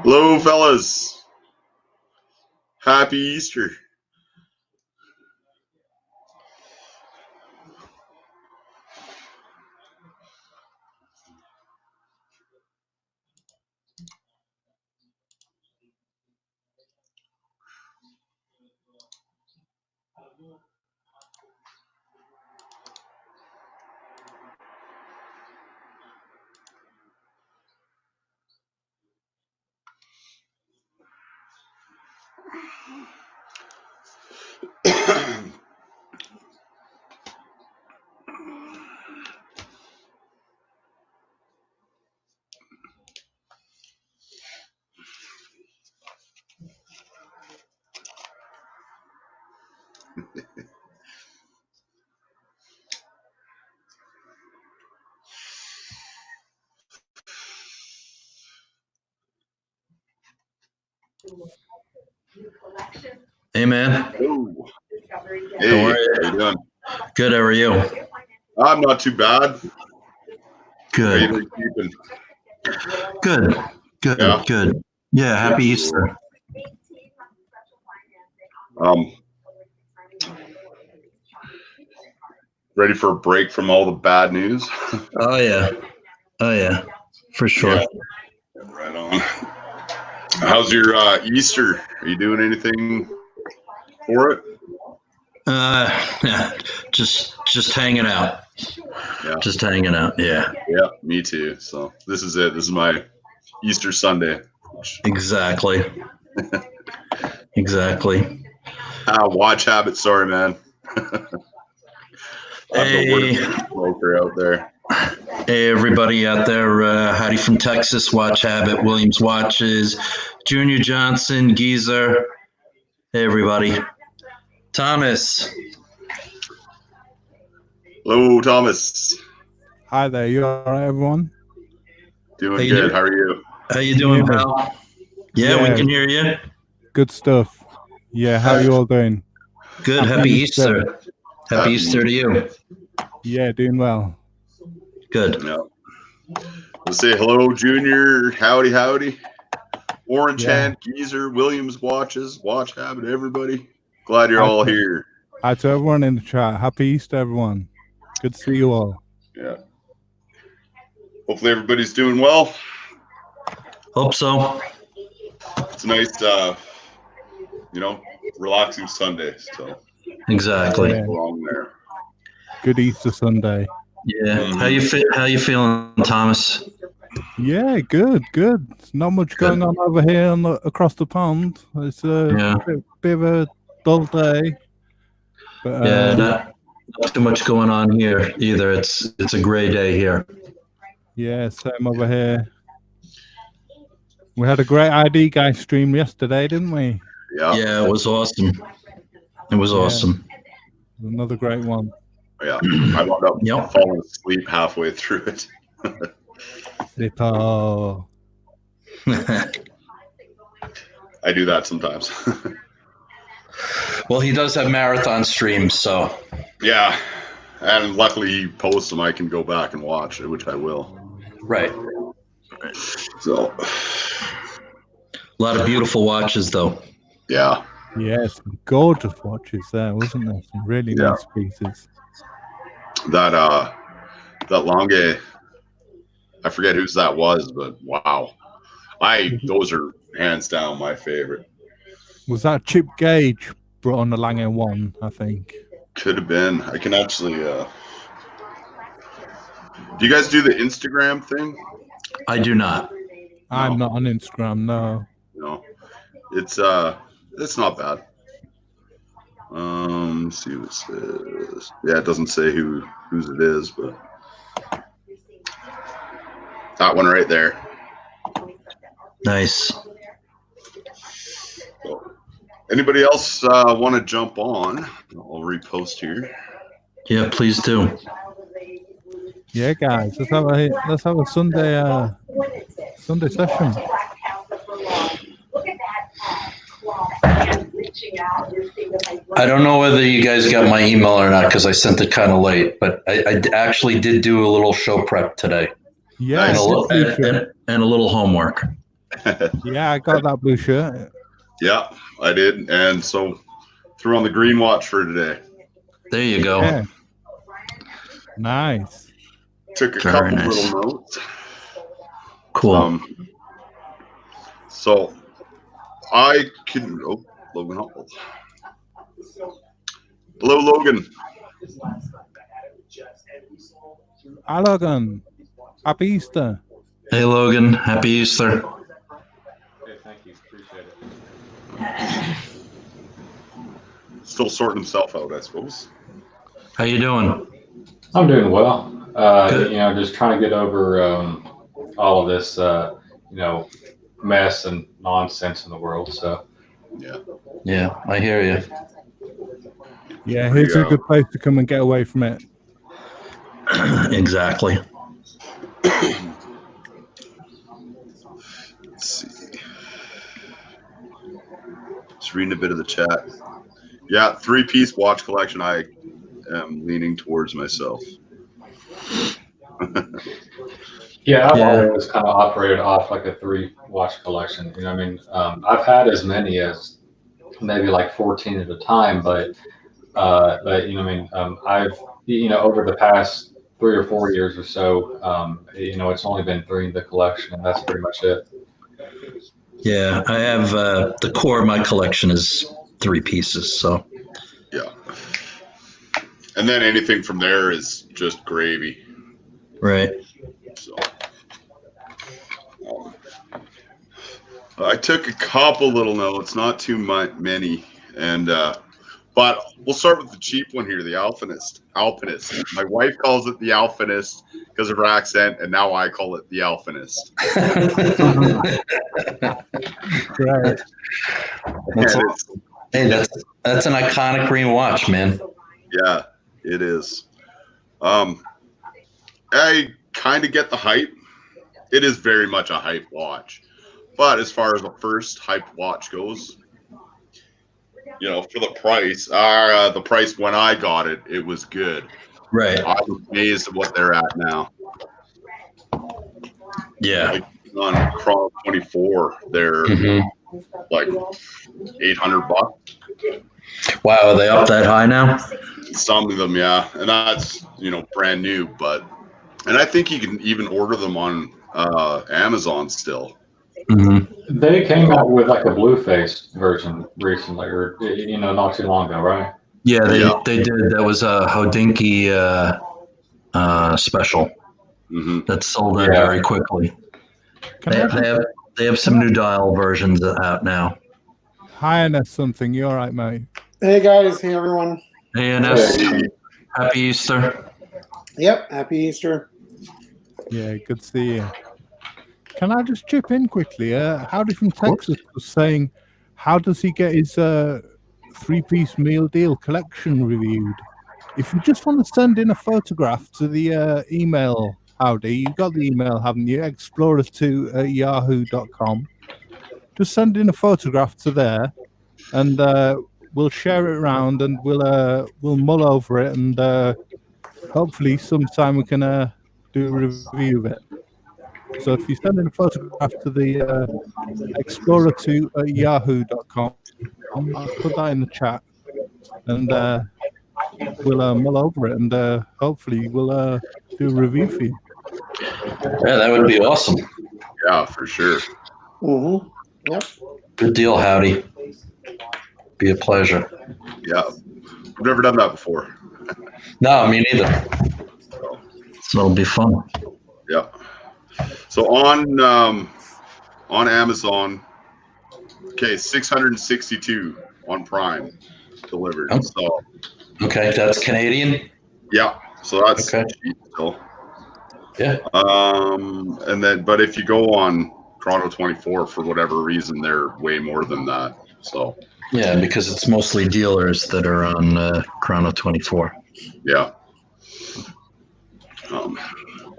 Hello, fellas. Happy Easter. Hey, man. Oh. Hey, How are you? how you doing? Good. How are you? I'm not too bad. How you Good. been keeping? Good. Good. Yeah. Good. Yeah. Happy Easter. Ready for a break from all the bad news? Oh yeah. Oh yeah. For sure. Yeah. Right on. How's your Easter? Are you doing anything for it? Yeah. Just hanging out. Yeah. Just hanging out. Yeah. Yeah, me too. So this is it. This is my Easter Sunday. Exactly. Exactly. Watch habit. Sorry, man. I'm the Hey. worst smoker out there. Hey, everybody out there. Howdy from Texas. Watch Habit. Williams Watches. Junior Johnson. Geezer. Hey, everybody. Thomas. Hello, Thomas. Hi there, you all right, everyone? Doing good. How are you? How you doing, pal? Yeah, we can hear you. Good stuff. Yeah, how are you all doing? Good. Happy Easter. Happy Easter to you. Yeah, doing well. Good. Yeah. Let's say hello, Junior. Howdy. Orange Hand, Geezer, Williams Watches, Watch Habit, everybody. Glad you're all here. Hi to everyone in the chat. Happy Easter, everyone. Good to see you all. Yeah. Hopefully everybody's doing well. Hope so. It's a nice, relaxing Sunday. So exactly. Yeah. Along there. Good Easter Sunday. Yeah. Mm-hmm. How you feeling, Thomas? Yeah, good. There's not much going on over here across the pond. It's a bit of a dull day. But, not too much going on here either. It's a gray day here. Yeah, same over here. We had a great ID guy stream yesterday, didn't we? Yeah, it was awesome. It was awesome. Another great one. Yeah, I wound up falling asleep halfway through it. Zippo. I do that sometimes. Well, he does have marathon streams, so. Yeah, and luckily he posts them. I can go back and watch it, which I will. Right. So. A lot of beautiful watches, though. Yeah. Yeah, some gorgeous watches there, wasn't there? Some really nice pieces. That Lange, I forget whose that was, but wow. Those are hands down my favorite. Was that Chip Gage brought on the Lange one, I think? Could have been. I can actually do you guys do the Instagram thing? I do not. I'm not on Instagram, no. No. It's not bad. Let's see what it says. Yeah, it doesn't say whose it is, but that one right there. Nice. So, anybody else want to jump on? I'll repost here. Yeah, please do. Yeah, guys, let's have a Sunday session. I don't know whether you guys got my email or not because I sent it kind of late, but I actually did do a little show prep today. Yeah, and a little homework. Yeah, I got that blue shirt. Yeah, I did. And so threw on the green watch for today. There you go. Yeah. Nice. Took a Very couple nice. little notes. Cool. So I can. Oh, Logan Hall. Hello, Logan. Hi, Logan. Happy Easter. Hey, Logan. Happy Easter. Hey, thank you. Appreciate it. Still sorting himself out, I suppose. How you doing? I'm doing well. Good. Just trying to get over all of this, mess and nonsense in the world. So, Yeah, I hear you. Yeah, here's a good place to come and get away from it. Exactly. Let's see. Just reading a bit of the chat. Yeah, 3-piece watch collection. I am leaning towards myself. yeah, I've always kind of operated off like a 3-watch collection. I've had as many as maybe like 14 at a time, but I've over the past 3 or 4 years or so, it's only been 3 in the collection, and that's pretty much it. Yeah, I have the core of my collection is 3 pieces. So yeah, and then anything from there is just gravy. Right. So I took a couple little notes, not too many, and but we'll start with the cheap one here, the Alpinist. My wife calls it the Alpinist because of her accent, and now I call it the Alpinist. Right. That's an iconic green watch, man. Yeah, it is. I kind of get the hype. It is very much a hype watch. But as far as the first hype watch goes, for the price when I got it, it was good. Right. I'm amazed at what they're at now. Yeah. Like on Chrono 24, they're like $800. Wow, are they up that high now? Some of them, yeah, and that's brand new. And I think you can even order them on Amazon still. Mm-hmm. They came out with like a blue-faced version recently, or not too long ago, right? Yeah, they did. That was a Hodinky special that sold out very quickly. They have some new dial versions out now. Hi, Ines, something. You all right, mate? Hey, guys. Hey, everyone. Hey, Ines. Happy Easter. Yep. Happy Easter. Yeah, good to see you. Can I just chip in quickly? Howdy from Texas was saying, how does he get his 3-piece meal deal collection reviewed? If you just want to send in a photograph to the email, Howdy, you got the email, haven't you? Explorer2@yahoo.com. Just send in a photograph to there, and we'll share it around, and we'll mull over it, and hopefully sometime we can do a review of it. So if you send in a photograph to the Explorer2@yahoo.com, I'll put that in the chat, and we'll mull over it, and hopefully we'll do a review for you. Yeah, that would be awesome. Yeah, for sure. Mm-hmm. Yep. Good deal, Howdy. Be a pleasure. Yeah, I've never done that before. No, me neither. So it'll be fun. Yeah. So on Amazon, okay, 662 on Prime delivered. Oh. So okay, that's Canadian. Yeah, so that's cheap still. Yeah. And then, but if you go on Chrono 24 for whatever reason, they're way more than that. So yeah, because it's mostly dealers that are on Chrono 24. Yeah.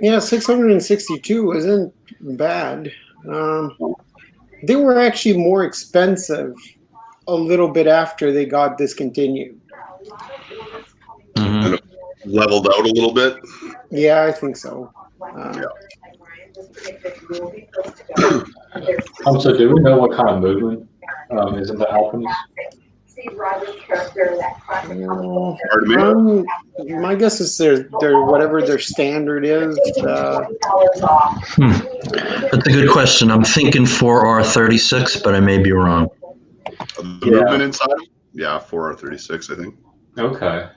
Yeah, 662 isn't bad. They were actually more expensive a little bit after they got discontinued. And it leveled out a little bit. Yeah, I think so. So do we know what kind of movement is in the Alpinist? My guess is they're whatever their standard is. That's a good question. I'm thinking 4R36, but I may be wrong. The movement inside? Yeah, 4R36, I think. Okay.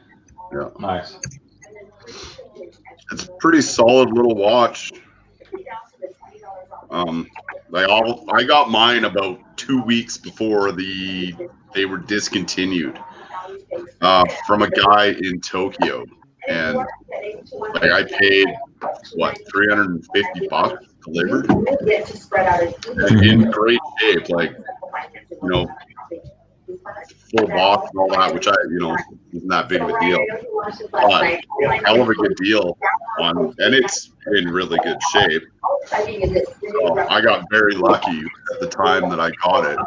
Yeah. Nice. It's a pretty solid little watch. I got mine about 2 weeks before they were discontinued from a guy in Tokyo, and like I paid what $350 delivered, and in great shape, like full box and all that, which isn't that big of a deal, but hell of a good deal on, and it's in really good shape. So I got very lucky at the time that I got it.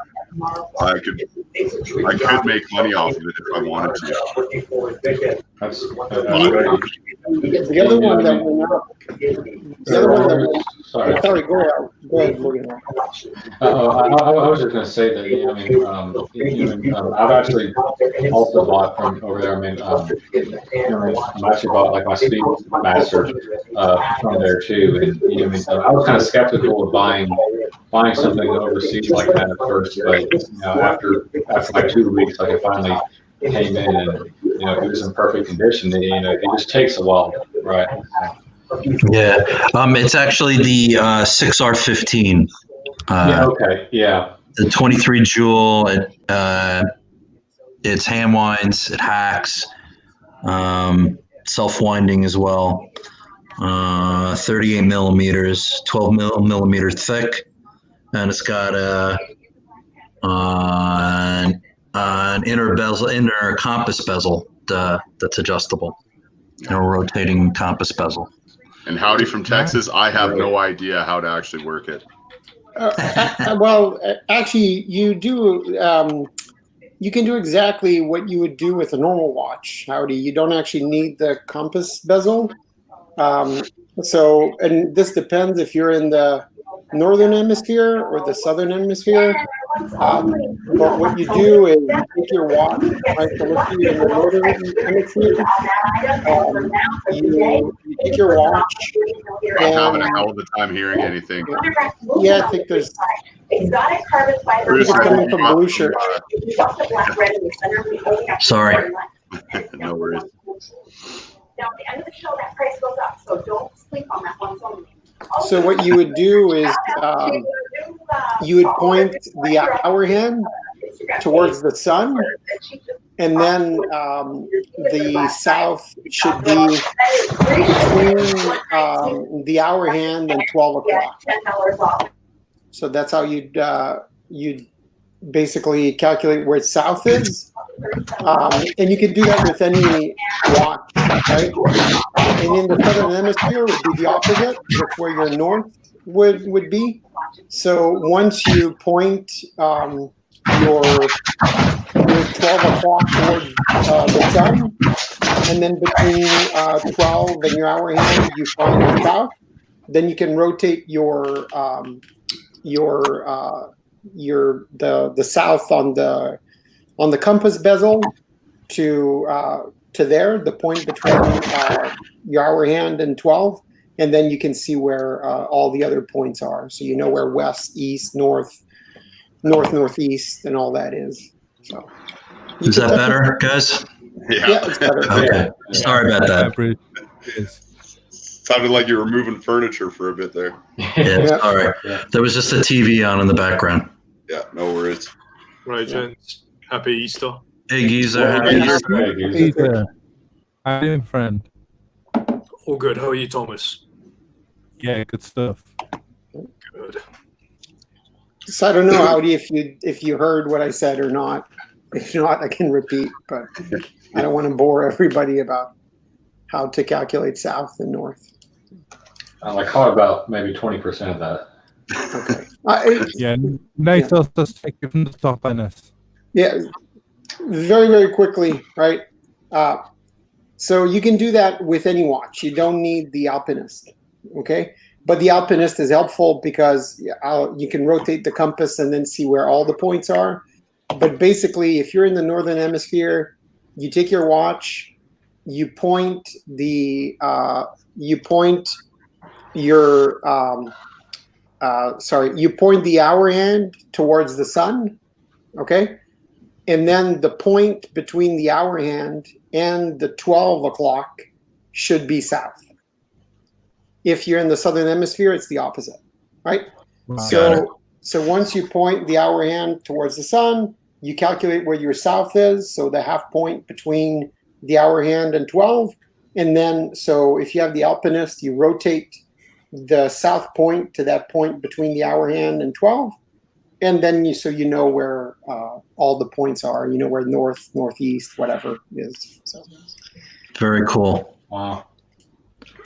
I could make money off of it if I wanted to. The other one that went up. Sorry, go ahead, Morgan. I was just going to say that I've actually also bought from over there. I'm actually bought like my Speedmaster from there too, and I was kind of skeptical of buying something overseas like that at first, but after like 2 weeks, like it finally came in, and it was in perfect condition. It just takes a while, right? Yeah, it's actually the 6R15. Okay. Yeah. The 23 jewel. It's hand winds. It hacks. Self-winding as well. 38 millimeters, 12 millimeter thick, and it's got an inner compass bezel that's adjustable. Rotating compass bezel. And howdy from Texas, I have no idea how to actually work it. Well, actually, you do. You can do exactly what you would do with a normal watch, Howdy. You don't actually need the compass bezel. And this depends if you're in the northern hemisphere or the southern hemisphere. But what you do is you take your watch, right? So let's see, in the northern hemisphere, you take your watch. I'm having a hell of a time hearing anything. Yeah, I think there's. It's coming from Blue Shirt. Sorry. No worries. Now, at the end of the show, that price goes up, so don't sleep on that one only. So what you would do is you would point the hour hand towards the sun, and then the south should be between the hour hand and 12 o'clock. So that's how you'd basically calculate where south is. And you can do that with any watch, right? And in the southern hemisphere would be the opposite. That's where your north would be. So once you point your 12 o'clock towards the sun, and then between 12 and your hour hand, you find the south, then you can rotate the south on the compass bezel to there, the point between your hour hand and 12, and then you can see where all the other points are. So you know where west, east, north, northeast, and all that is. So is that better, guys? Yeah, it's better. Okay. Yeah. Sorry about that. Sounded like you were moving furniture for a bit there. Yeah, sorry. There was just a TV on in the background. Yeah, no worries. Right, gents. Happy Easter. Hey, Geezer. Happy Easter. Easter. How are you doing, friend? All good. How are you, Thomas? Yeah, good stuff. Good. So I don't know, Howdy, if you heard what I said or not. If not, I can repeat, but I don't want to bore everybody about how to calculate south and north. I caught about maybe 20% of that. Okay. Yeah, nice of us to take you from the top on this. Yeah, very, very quickly, right? So you can do that with any watch. You don't need the Alpinist, okay? But the Alpinist is helpful because you can rotate the compass and then see where all the points are. But basically, if you're in the northern hemisphere, you take your watch, you point the hour hand towards the sun, okay? And then the point between the hour hand and the 12 o'clock should be south. If you're in the southern hemisphere, it's the opposite, right? Wow. So once you point the hour hand towards the sun, you calculate where your south is, so the half point between the hour hand and 12. And then, so if you have the Alpinist, you rotate the south point to that point between the hour hand and 12. And then you know where all the points are. You know where north, northeast, whatever is. So. Very cool. Wow.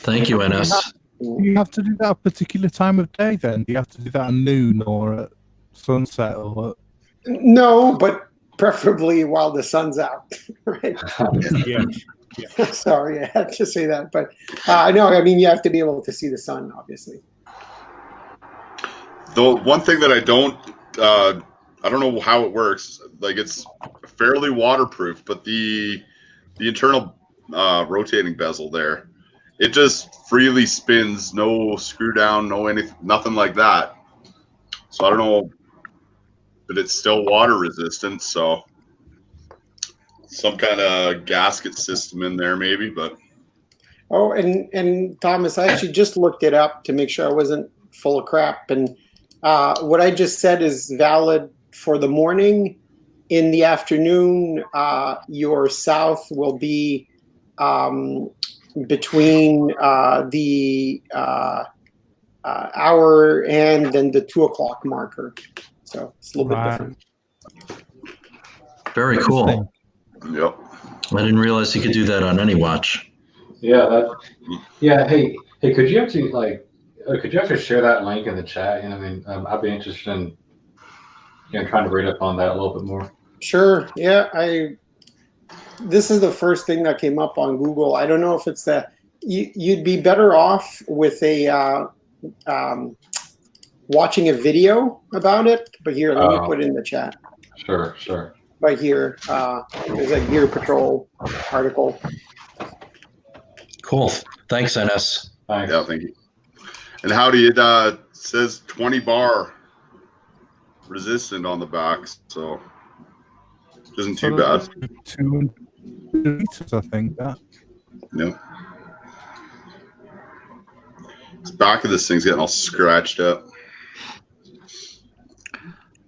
Thank you, NS. Do you have to do that a particular time of day then? Do you have to do that at noon or at sunset? Or No, but preferably while the sun's out, right? yeah. Sorry, I had to say that. But no, I mean, you have to be able to see the sun, obviously. The one thing that I don't know how it works. Like, it's fairly waterproof, but the internal rotating bezel there, it just freely spins, no screw down, nothing like that. So I don't know, but it's still water resistant. So some kind of gasket system in there, maybe. But oh, and Thomas, I actually just looked it up to make sure I wasn't full of crap. And what I just said is valid for the morning. In the afternoon, your south will be between the hour and then the 2 o'clock marker. So it's a little bit different. Very cool. yep. I didn't realize you could do that on any watch. Yeah. Hey, could you actually share that link in the chat? You know, I mean, I'd be interested in trying to read up on that a little bit more. Sure. Yeah, this is the first thing that came up on Google. I don't know if it's you'd be better off with watching a video about it. But here, let me put it in the chat. Sure. Right here, there's a Gear Patrol article. Cool. Thanks, NS. Thanks. Yeah, thank you. And howdy, it says 20 bar resistant on the back, so it isn't too bad. 200 liters, I think. That. Yeah. The back of this thing's getting all scratched up.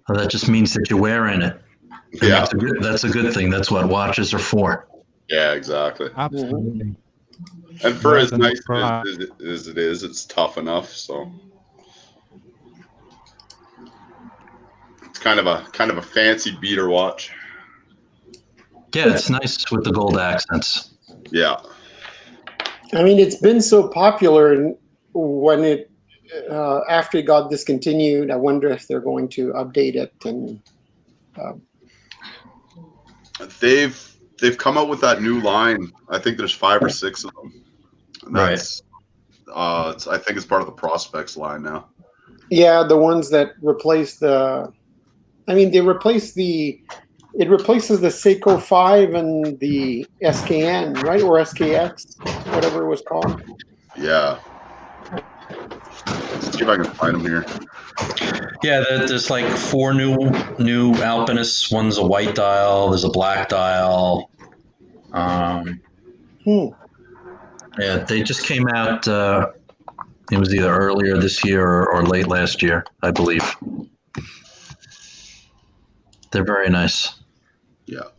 Well, that just means that you're wearing it. And Yeah. That's a good thing. That's what watches are for. Yeah, exactly. Absolutely. And for Rather as than nice pride. as it is, it's tough enough. So it's kind of a fancy beater watch. Yeah, it's nice with the gold accents. Yeah. I mean, it's been so popular, and when it after it got discontinued, I wonder if they're going to update it. And they've come out with that new line. I think there's 5 or 6 of them. And that's, I think it's part of the Prospects line now. yeah, the ones that replace it replaces the Seiko 5 and the SKN, right? Or SKX, whatever it was called. Yeah. Let's see if I can find them here. Yeah, there's like 4 new Alpinists. One's a white dial. There's a black dial. Yeah, they just came out. It was either earlier this year or late last year, I believe. They're very nice. Yeah.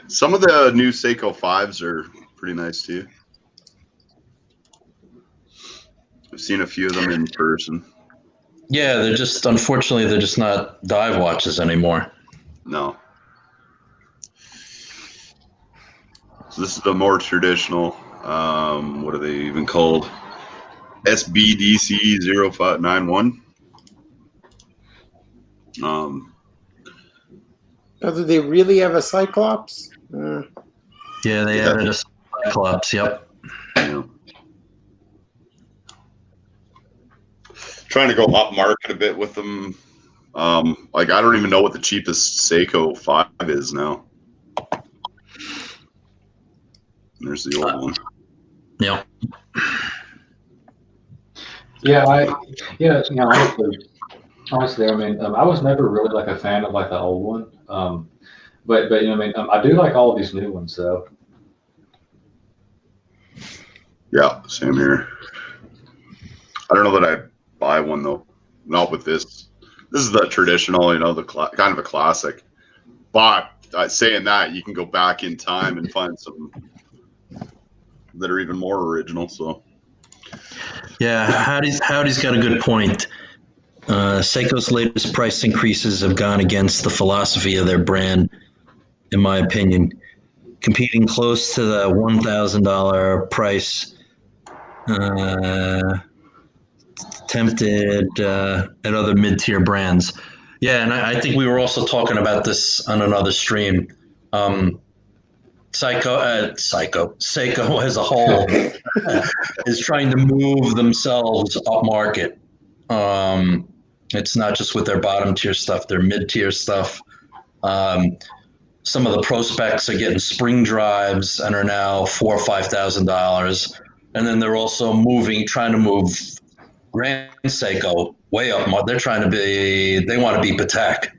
Some of the new Seiko 5s are pretty nice too. I've seen a few of them in person. Yeah, unfortunately, they're just not dive watches anymore. No. So this is the more traditional, what are they even called? SBDC 0591. Do they really have a Cyclops? Yeah, they added a Cyclops. Yep. Yeah. Trying to go up market a bit with them. Like I don't even know what the cheapest Seiko 5 is now. There's the old one. Yeah. Yeah, honestly, I mean, I was never really like a fan of like the old one. But I mean, I do like all of these new ones though. Yeah, same here. I don't know that I'd buy one though. Not with this. This is the traditional, the kind of a classic. But saying that, you can go back in time and find some that are even more original. So Yeah, Howdy's got a good point. Seiko's latest price increases have gone against the philosophy of their brand, in my opinion. Competing close to the $1,000 price, tempted at other mid-tier brands. Yeah, and I think we were also talking about this on another stream. Seiko as a whole is trying to move themselves up market. It's not just with their bottom tier stuff, their mid tier stuff. Some of the pro specs are getting spring drives and are now $4,000 or $5,000, and then they're also trying to move Grand Seiko way up. They want to be Patek,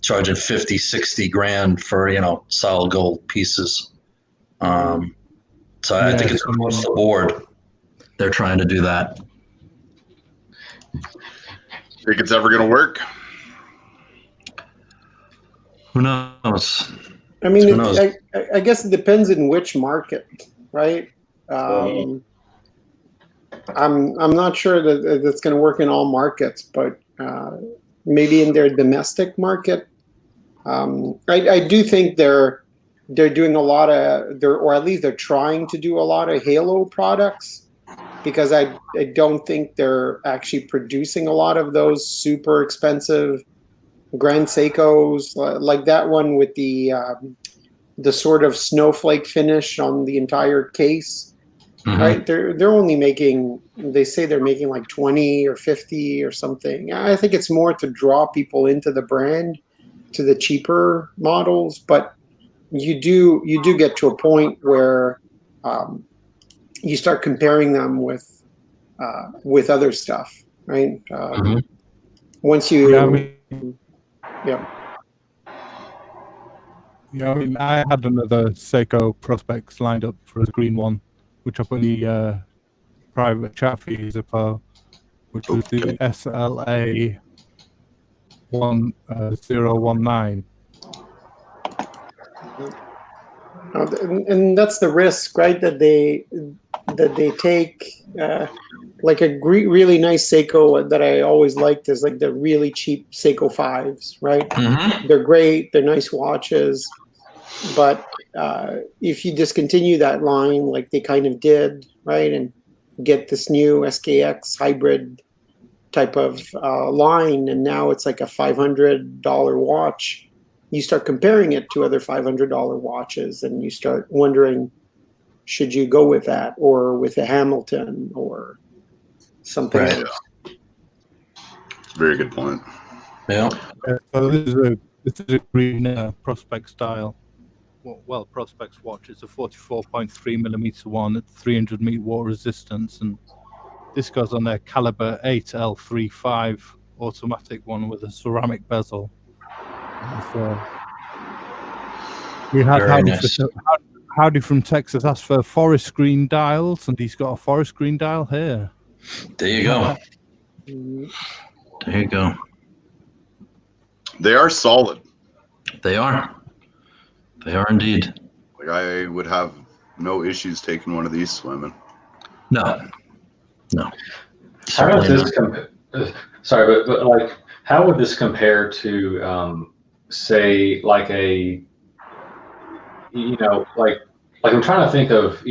charging 50, 60 grand for solid gold pieces. So I think it's across the board. They're trying to do that. think it's ever going to work? Who knows? I mean, Who knows? I guess it depends in which market, right? I'm not sure that it's going to work in all markets, but maybe in their domestic market, I do think they're doing a lot of or at least they're trying to do a lot of Halo products, because I don't think they're actually producing a lot of those super expensive Grand Seikos, like that one with the sort of snowflake finish on the entire case. Mm-hmm. Right? They're only making, they say they're making like 20 or 50 or something. I think it's more to draw people into the brand, to the cheaper models, but you do get to a point where you start comparing them with other stuff, right? Mm-hmm. Once you, Yeah, I mean, I had another Seiko Prospects lined up for the green one, which I put in the private chat for you, Zappo, which was the SLA 1019. and that's the risk, right? That they take. Like a really nice Seiko that I always liked is like the really cheap Seiko 5s, right? Mm-hmm. They're great, they're nice watches, but if you discontinue that line like they kind of did, right, and get this new SKX hybrid type of line, and now it's like a $500 watch, you start comparing it to other $500 watches, and you start wondering, should you go with that or with a Hamilton or something Right. else? Very good point. Yeah. So this is a green Prospect style. Well, Prospects watch. It's a 44.3 millimeter one at 300 meter water resistance, and this goes on their Caliber 8L35 automatic one with a ceramic bezel. We had Very nice. Howdy from Texas asked for forest green dials, and he's got a forest green dial here. There you go. There you go. They are solid. They are. They are indeed. Like I would have no issues taking one of these swimming. No. How Certainly does not. this sorry, but like, how would this compare to, say, like a, like I'm trying to think of,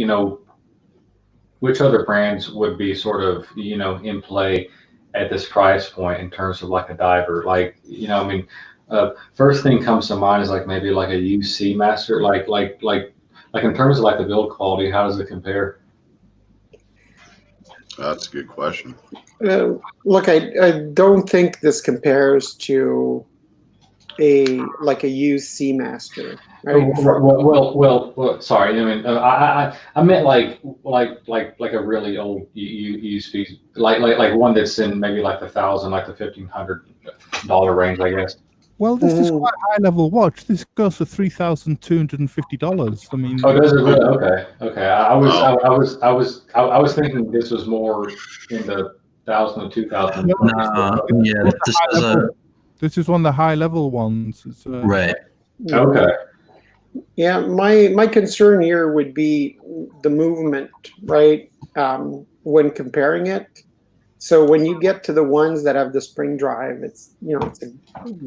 which other brands would be sort of, in play at this price point in terms of like a diver, like, I mean, first thing comes to mind is like maybe like a UC Master, like in terms of like the build quality, how does it compare? That's a good question. Look, I don't think this compares to a used Seamaster, right? Well, sorry. I mean, I meant like a really old used piece, like one that's in maybe like the thousand, like the $1,500 range, I guess. Well, this is quite a high level watch. This goes for $3,250. I mean, Oh, does it really? Okay, okay. Wow. I was thinking this was more in the 1,000 to 2,000. Nah, yeah, this is a this is one of the high level ones. It's, right. Okay. Yeah, my concern here would be the movement, right? When comparing it. So when you get to the ones that have the spring drive, it's it's a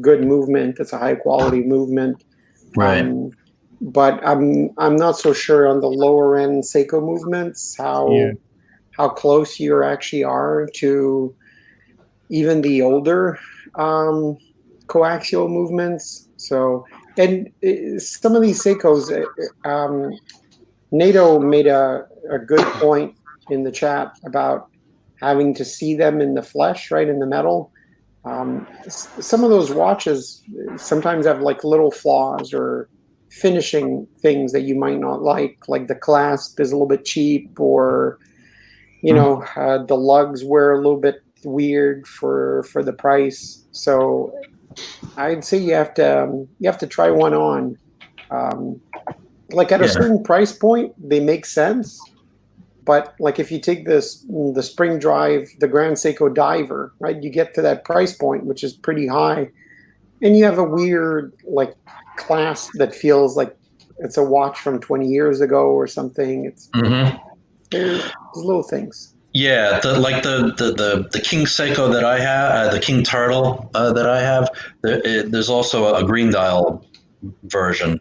good movement. It's a high quality movement. Right. But I'm not so sure on the lower end Seiko movements how close you actually are to even the older coaxial movements. So and some of these Seikos, NATO made a good point in the chat about having to see them in the flesh, right, in the metal. Some of those watches sometimes have like little flaws or finishing things that you might not like the clasp is a little bit cheap, or the lugs were a little bit weird for the price. So I'd say you have to try one on. Like at a certain price point, they make sense. But like if you take the spring drive, the Grand Seiko Diver, right, you get to that price point, which is pretty high, and you have a weird like clasp that feels like it's a watch from 20 years ago or something. It's there's little things. Yeah, the King Seiko that I have, the King Turtle that I have, there's also a green dial version.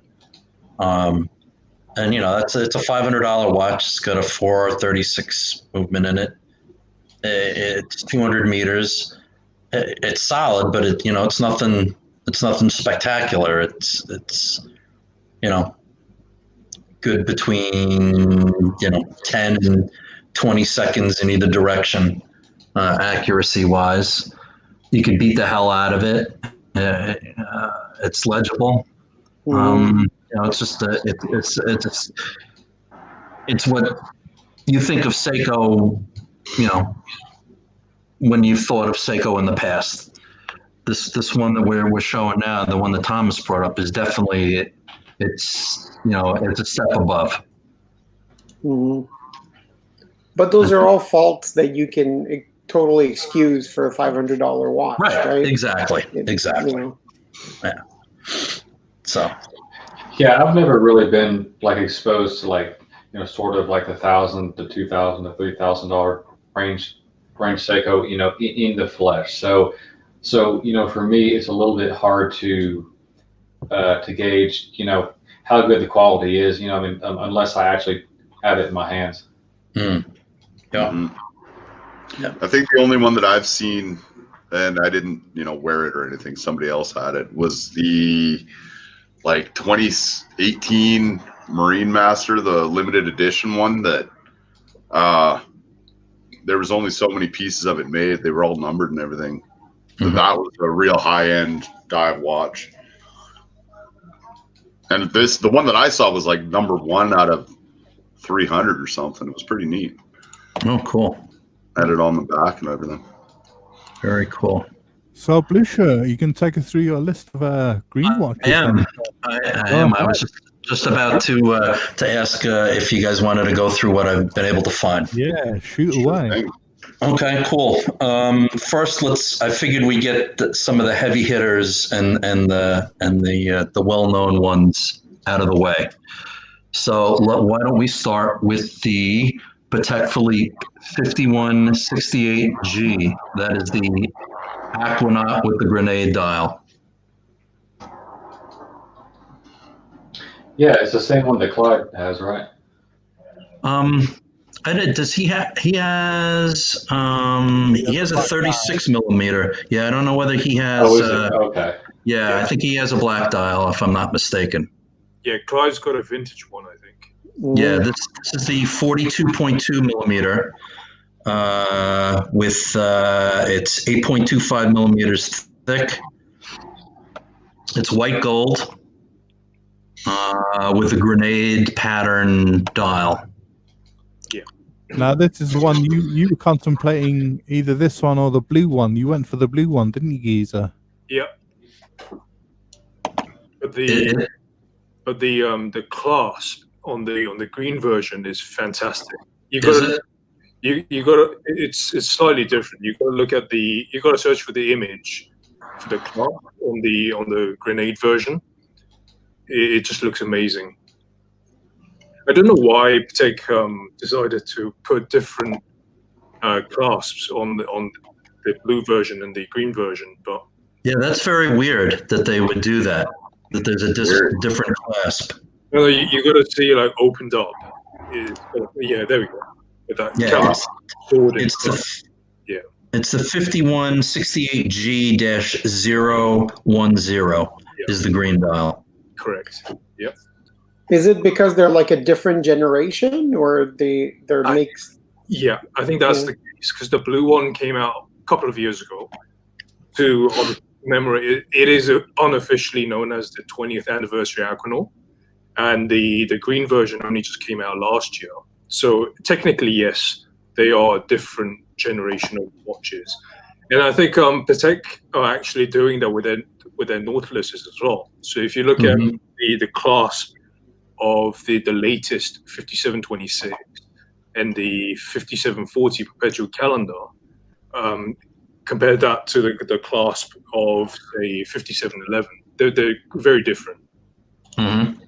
And it's a $500 watch. It's got a 436 movement in it. It's 200 meters. It's solid, but it's nothing. It's nothing spectacular. It's good between 10 and 20 seconds in either direction, accuracy wise. You can beat the hell out of it. It's legible. It's just it's what you think of Seiko, when you've thought of Seiko in the past. This one that we're showing now, the one that Thomas brought up, is definitely it's a step above. But those are all faults that you can totally excuse for a $500 watch, right? Exactly. Yeah. So. Yeah, I've never really been like exposed to sort of like the $1,000 to $2,000 to $3,000 range Seiko, in the flesh. So for me, it's a little bit hard to gauge, how good the quality is, unless I actually have it in my hands. Yeah. I think the only one that I've seen, and I didn't, wear it or anything, somebody else had it, was the 2018 Marine Master, the limited edition one that there was only so many pieces of it made. They were all numbered and everything. So that was a real high-end dive watch. And the one that I saw was like number 1 out of 300 or something. It was pretty neat. Oh, cool. Had it on the back and everything. Very cool. So, Blucher, you can take us through your list of green watches. I am. I was just about to ask if you guys wanted to go through what I've been able to find. Yeah, shoot away. Okay, cool. First, I figured we get some of the heavy hitters and the well-known ones out of the way. So why don't we start with the Patek Philippe 5168G? That is the Aquanaut with the grenade dial. Yeah, it's the same one that Clyde has, right? Does he have? He has a 36 millimeter. Yeah, I don't know whether he has. Oh, is it? Okay. Yeah, I think he has a black dial, if I'm not mistaken. Yeah, Clyde's got a vintage one, I think. Yeah, this is the 42.2 millimeter. with it's 8.25 millimeters thick. It's white gold with a grenade pattern dial. Now this is the one you were contemplating, either this one or the blue one. You went for the blue one, didn't you, Geezer? Yeah. But the clasp on the green version is fantastic. You got it's slightly different. You got to look at you got to search for the image for the clasp on the grenade version. It just looks amazing. I don't know why Patek decided to put different clasps on the blue version and the green version, but yeah, that's very weird that they would do that. That there's a different clasp. no, you got to see like opened up. Yeah, there we go. With that it's the 5168G-010 is the green dial. Correct. Yep. Is it because they're like a different generation, or they're mixed? Yeah, I think that's the case, because the blue one came out a couple of years ago. To commemorate it is unofficially known as the 20th anniversary Aquanaut, and the green version only just came out last year. So technically, yes, they are a different generation of watches, and I think Patek are actually doing that with their Nautiluses as well. So if you look at the clasp of the latest 5726 and the 5740 perpetual calendar, compare that to the clasp of say 5711. They're very different. Mm-hmm.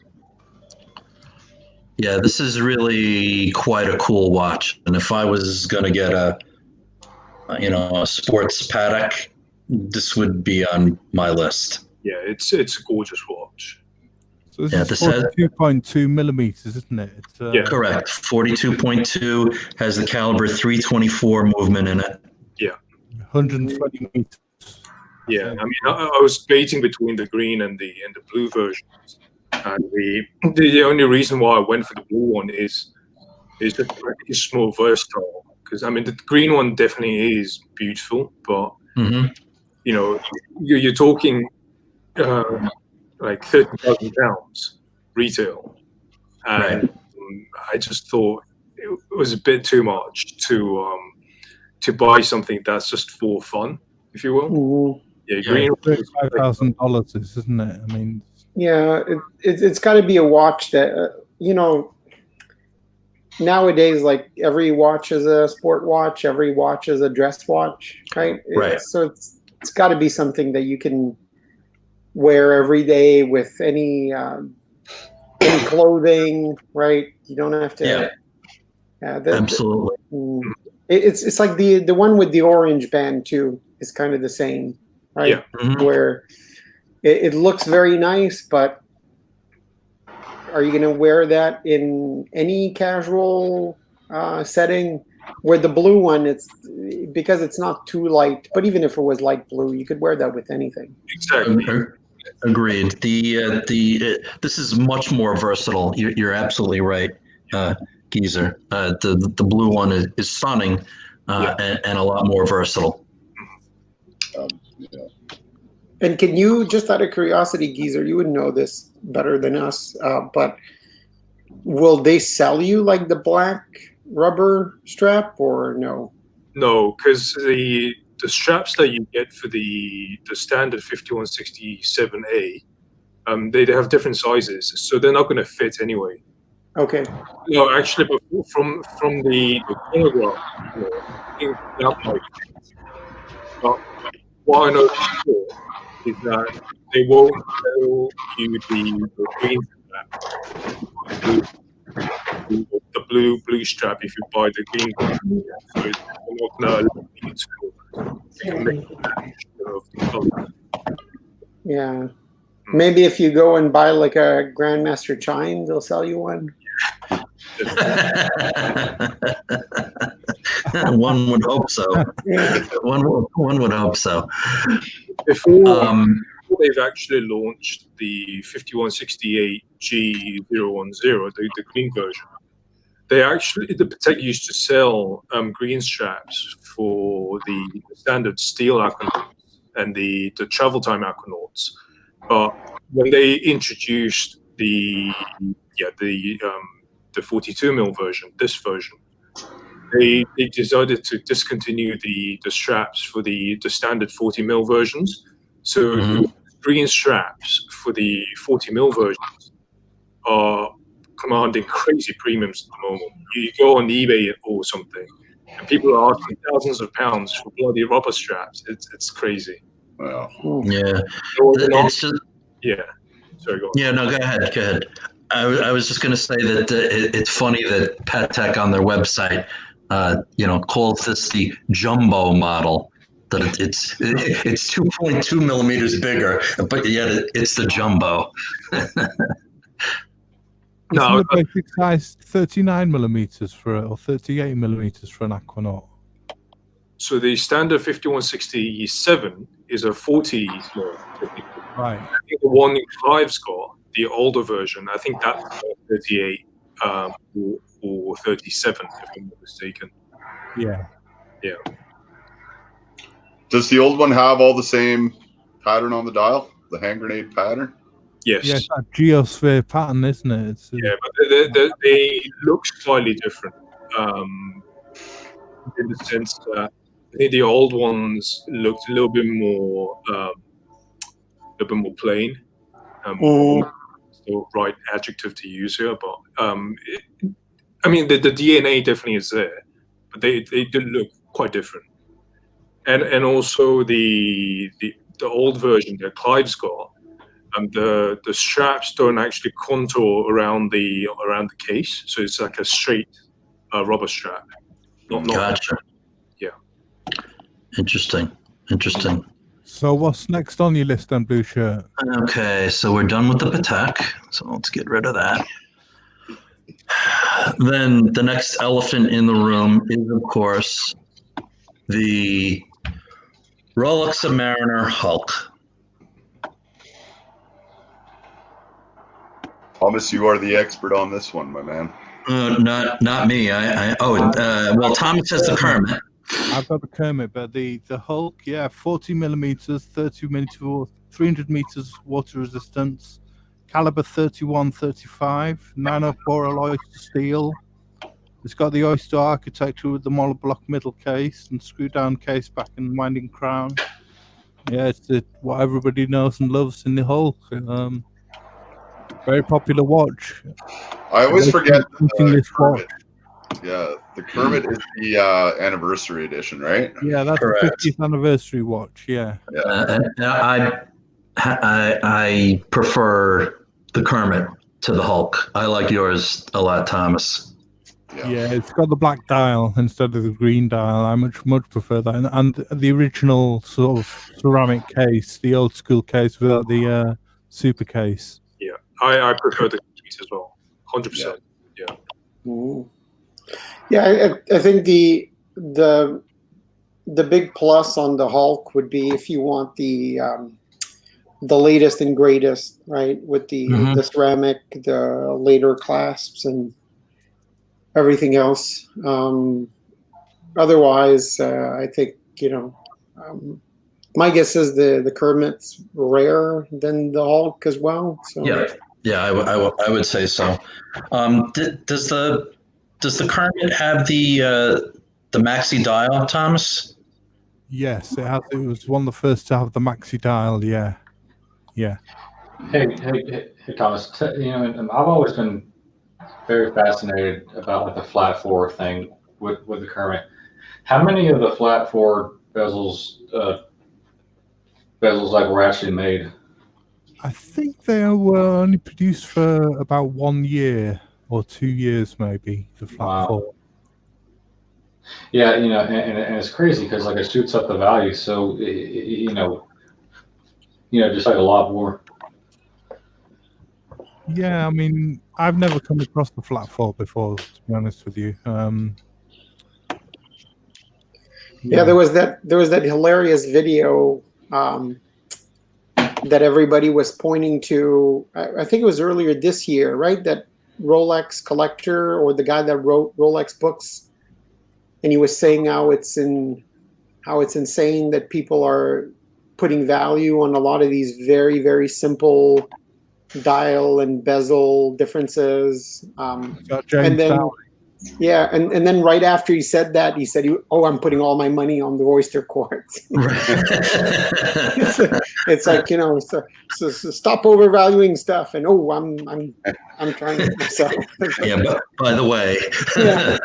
Yeah, this is really quite a cool watch. And if I was going to get a sports Patek, this would be on my list. Yeah, it's a gorgeous watch. So this is 42.2 millimeters, isn't it? It's, yeah, correct. 42.2 has the caliber 324 movement in it. Yeah. 120 meters. Yeah, I mean, I was debating between the green and the blue versions, and the only reason why I went for the blue one is that it's more versatile. Because I mean, the green one definitely is beautiful, but you know, you're talking like £30,000 retail, and I just thought it was a bit too much to buy something that's just for fun, if you will. Yeah, green $35,000, isn't it? I mean, yeah, it's got to be a watch that nowadays, like every watch is a sport watch, every watch is a dress watch, right? So it's got to be something that you can wear every day with any clothing, right? You don't have to. Absolutely. It's like the one with the orange band too is kind of the same, right? Yeah. Where it looks very nice, but are you going to wear that in any casual setting? Where the blue one, it's because it's not too light, but even if it was light blue, you could wear that with anything. Exactly. Agreed. This is much more versatile. You're absolutely right, Geezer. The blue one is stunning and a lot more versatile. And can you, just out of curiosity, Geezer, you would know this better than us, but will they sell you like the black rubber strap or no? No, because the straps that you get for the standard 5167A, they have different sizes, so they're not going to fit anyway. Okay. No, actually, but from the chronograph, that might fit. But what I know for sure is that they won't sell you the green strap, the blue strap if you buy the green one. So it's not going to allow you to make a match of the color. Yeah. Maybe if you go and buy like a Grandmaster Chime, they'll sell you one. One would hope so. One would hope so. Before they've actually launched the 5168G010, the green version, the Patek used to sell green straps for the standard steel Aquanauts and the travel time Aquanauts, but when they introduced the 42 mil version, this version, they decided to discontinue the straps for the standard 40 mil versions. So green straps for the 40 mil versions are commanding crazy premiums at the moment. You go on eBay or something, and people are asking thousands of pounds for bloody rubber straps. It's crazy. Wow. Yeah. It's just, Yeah. Sorry, go on. yeah, no, go ahead. I was just going to say that it's funny that Patek on their website, calls this the jumbo model. That it's 2.2 millimeters bigger, but yet it's the jumbo. Isn't the basic size 39 millimeters or 38 millimeters for an Aquanaut? So the standard 5167 is a 40 mil. Right. I think the one Clive's got, the older version, I think that's 38 or 37, if I'm not mistaken. Yeah. Yeah. Does the old one have all the same pattern on the dial? The hand grenade pattern? Yes. Yeah, it's that geosphere pattern, isn't it? Yeah, but they look slightly different in the sense that I think the old ones looked a little bit more plain. Still right adjective to use here, but the DNA definitely is there, but they did look quite different. And also the old version that Clive's got, the straps don't actually contour around the case, so it's like a straight rubber strap. Gotcha. Yeah. Interesting. So what's next on your list then, Blue Shirt? Okay, so we're done with the Patek, so let's get rid of that. Then the next elephant in the room is, of course, the Rolex Submariner Hulk. Thomas, you are the expert on this one, my man. Not me. Well, Thomas has the Kermit. I've got the Kermit, but the Hulk, 40 millimeters, 30 meters, 300 meters water resistance, caliber 31-35, 904 alloy steel. It's got the oyster architecture with the monoblock middle case and screw down case back and winding crown. Yeah, it's what everybody knows and loves in the Hulk. Very popular watch. I always forget this watch. Yeah, the Kermit is the anniversary edition, right? Yeah, that's Correct. the 50th anniversary watch. Yeah. I prefer the Kermit to the Hulk. I like yours a lot, Thomas. Yeah, it's got the black dial instead of the green dial. I much prefer that, and the original sort of ceramic case, the old school case without the super case. Yeah, I prefer the case as well, 100%. Yeah. Ooh. Yeah, I think the big plus on the Hulk would be if you want the latest and greatest, right? With the ceramic, the later clasps, and everything else. Otherwise, I think my guess is the Kermit's rarer than the Hulk as well. So. Yeah, I would say so. Does the Kermit have the maxi dial, Thomas? Yes, it has. It was one of the first to have the maxi dial. Yeah. Hey, Thomas. I've always been very fascinated about like the flat four thing with the Kermit. How many of the flat four bezels like were actually made? I think they were only produced for about 1 year or 2 years, maybe. The flat four. Yeah, and it's crazy because like it shoots up the value. So just like a lot more. Yeah, I mean, I've never come across the flat four before, to be honest with you. Yeah, there was that hilarious video that everybody was pointing to. I think it was earlier this year, right? That Rolex collector or the guy that wrote Rolex books, and he was saying how it's insane that people are putting value on a lot of these very, very simple dial and bezel differences. And then, yeah, and then right after he said that, he said, "Oh, I'm putting all my money on the oyster quartz." It's like, so stop overvaluing stuff, and I'm trying to myself. Yeah, but by the way, Yeah,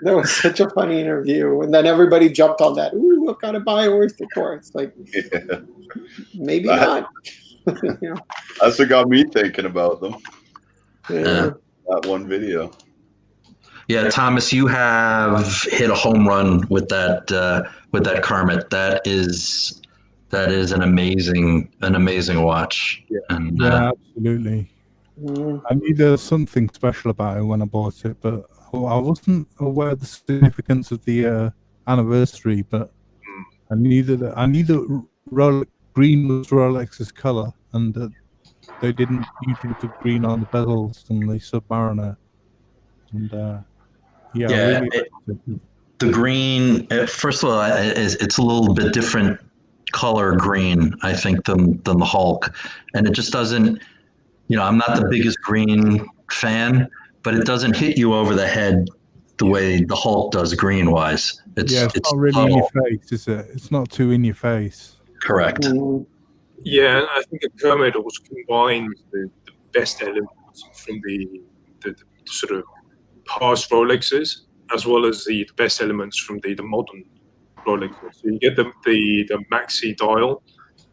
that was such a funny interview, and then everybody jumped on that. Ooh, I've got to buy oyster quartz. Like, maybe not. That's what got me thinking about them. Yeah. That one video. Yeah, Thomas, you have hit a home run with that Kermit. That is an amazing watch. Yeah. And, Yeah, absolutely. Mm. I knew there was something special about it when I bought it, but I wasn't aware of the significance of the anniversary. But I knew that green was Rolex's color, and that they didn't usually put green on the bezels and the Submariner. And yeah, really the green. First of all, it's a little bit different color green, I think, than the Hulk, and it just doesn't. I'm not the biggest green fan, but it doesn't hit you over the head the way the Hulk does green wise. It's not really in your face, is it? It's not too in your face. Correct. Mm. Yeah, I think a Kermit also combines the best elements from the sort of past Rolexes, as well as the best elements from the modern Rolexes. So you get the maxi dial,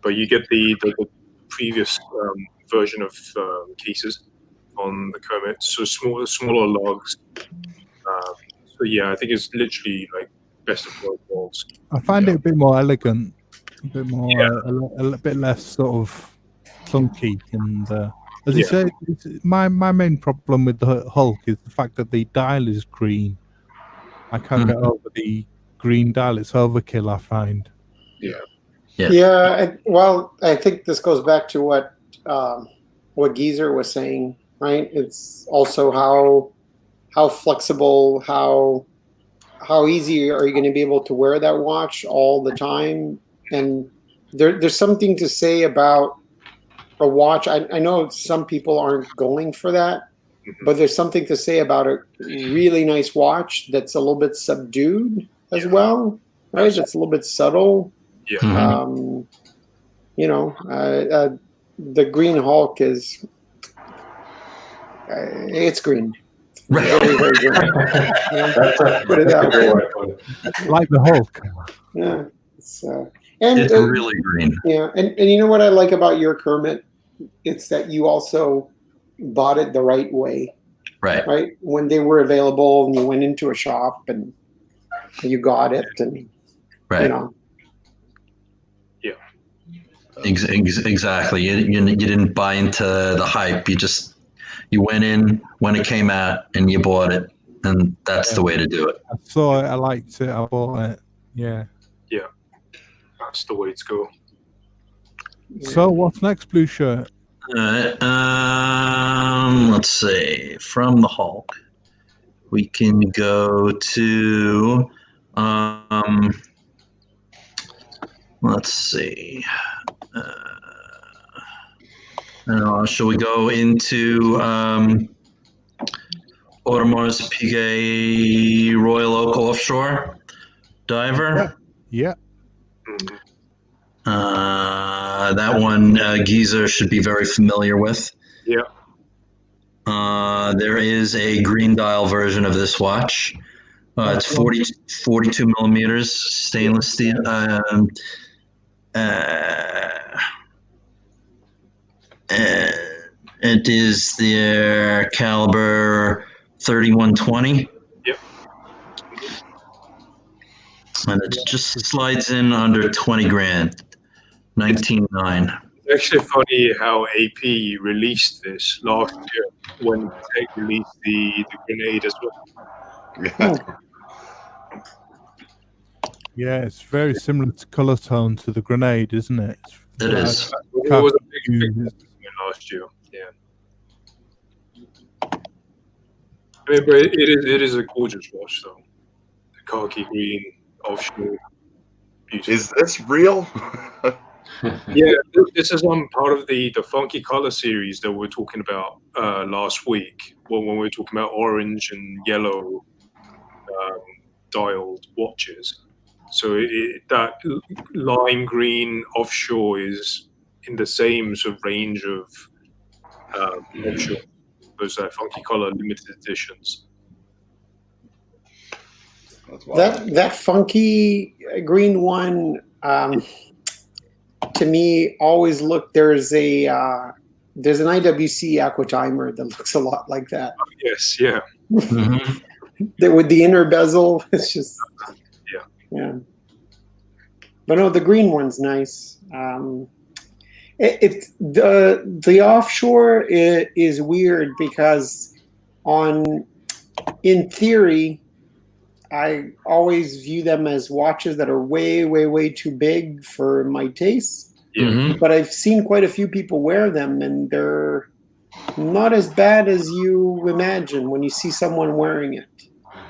but you get the previous version of cases on the Kermit. So smaller lugs. So yeah, I think it's literally like best of both worlds. I find it a bit more elegant, a bit more, a bit less sort of clunky. And as you say, my main problem with the Hulk is the fact that the dial is green. I can't get over the green dial. It's overkill, I find. Yeah. Well, I think this goes back to what Geezer was saying, right? It's also how flexible, how easy are you going to be able to wear that watch all the time? And there's something to say about a watch. I know some people aren't going for that, but there's something to say about a really nice watch that's a little bit subdued as well, right? That's a little bit subtle. Yeah. The Green Hulk is it's green. Right. Very, very green. Put it that way. Like the Hulk. Yeah. It's really green. Yeah, and you know what I like about your Kermit? It's that you also bought it the right way. Right? When they were available and you went into a shop and you got it and Yeah. Exactly. You didn't buy into the hype. You went in when it came out and you bought it, and that's the way to do it. I saw it, I liked it, I bought it. Yeah. Yeah. That's the way to go. So what's next, Blue Shirt? Let's see. From the Hulk, we can go to let's see. Shall we go into Audemars Piguet Royal Oak Offshore Diver? Yeah. That one Geezer should be very familiar with. Yeah. There is a green dial version of this watch. It's 42 millimeters stainless steel. It is their caliber 3120. Yep. And it just slides in under 20 grand. 19.9. It's actually funny how AP released this last year when Tech released the grenade as well. Yeah, it's very similar to color tone to the grenade, isn't it? It is. It was a big last year. Yeah. I mean, but it is a gorgeous watch, though. The khaki green offshore, beautiful. Is this real? Yeah, this is part of the funky color series that we were talking about last week. When we were talking about orange and yellow dialed watches. So that lime green offshore is in the same sort of range of offshore. Those funky color limited editions. That's wild. That funky green one, to me, always look. There's an IWC aqua timer that looks a lot like that. Yes, yeah. Mhm. With the inner bezel, it's just yeah. But no, the green one's nice. The offshore is weird because in theory, I always view them as watches that are way, way, way too big for my taste. Yeah. Mhm. But I've seen quite a few people wear them, and they're not as bad as you imagine when you see someone wearing it.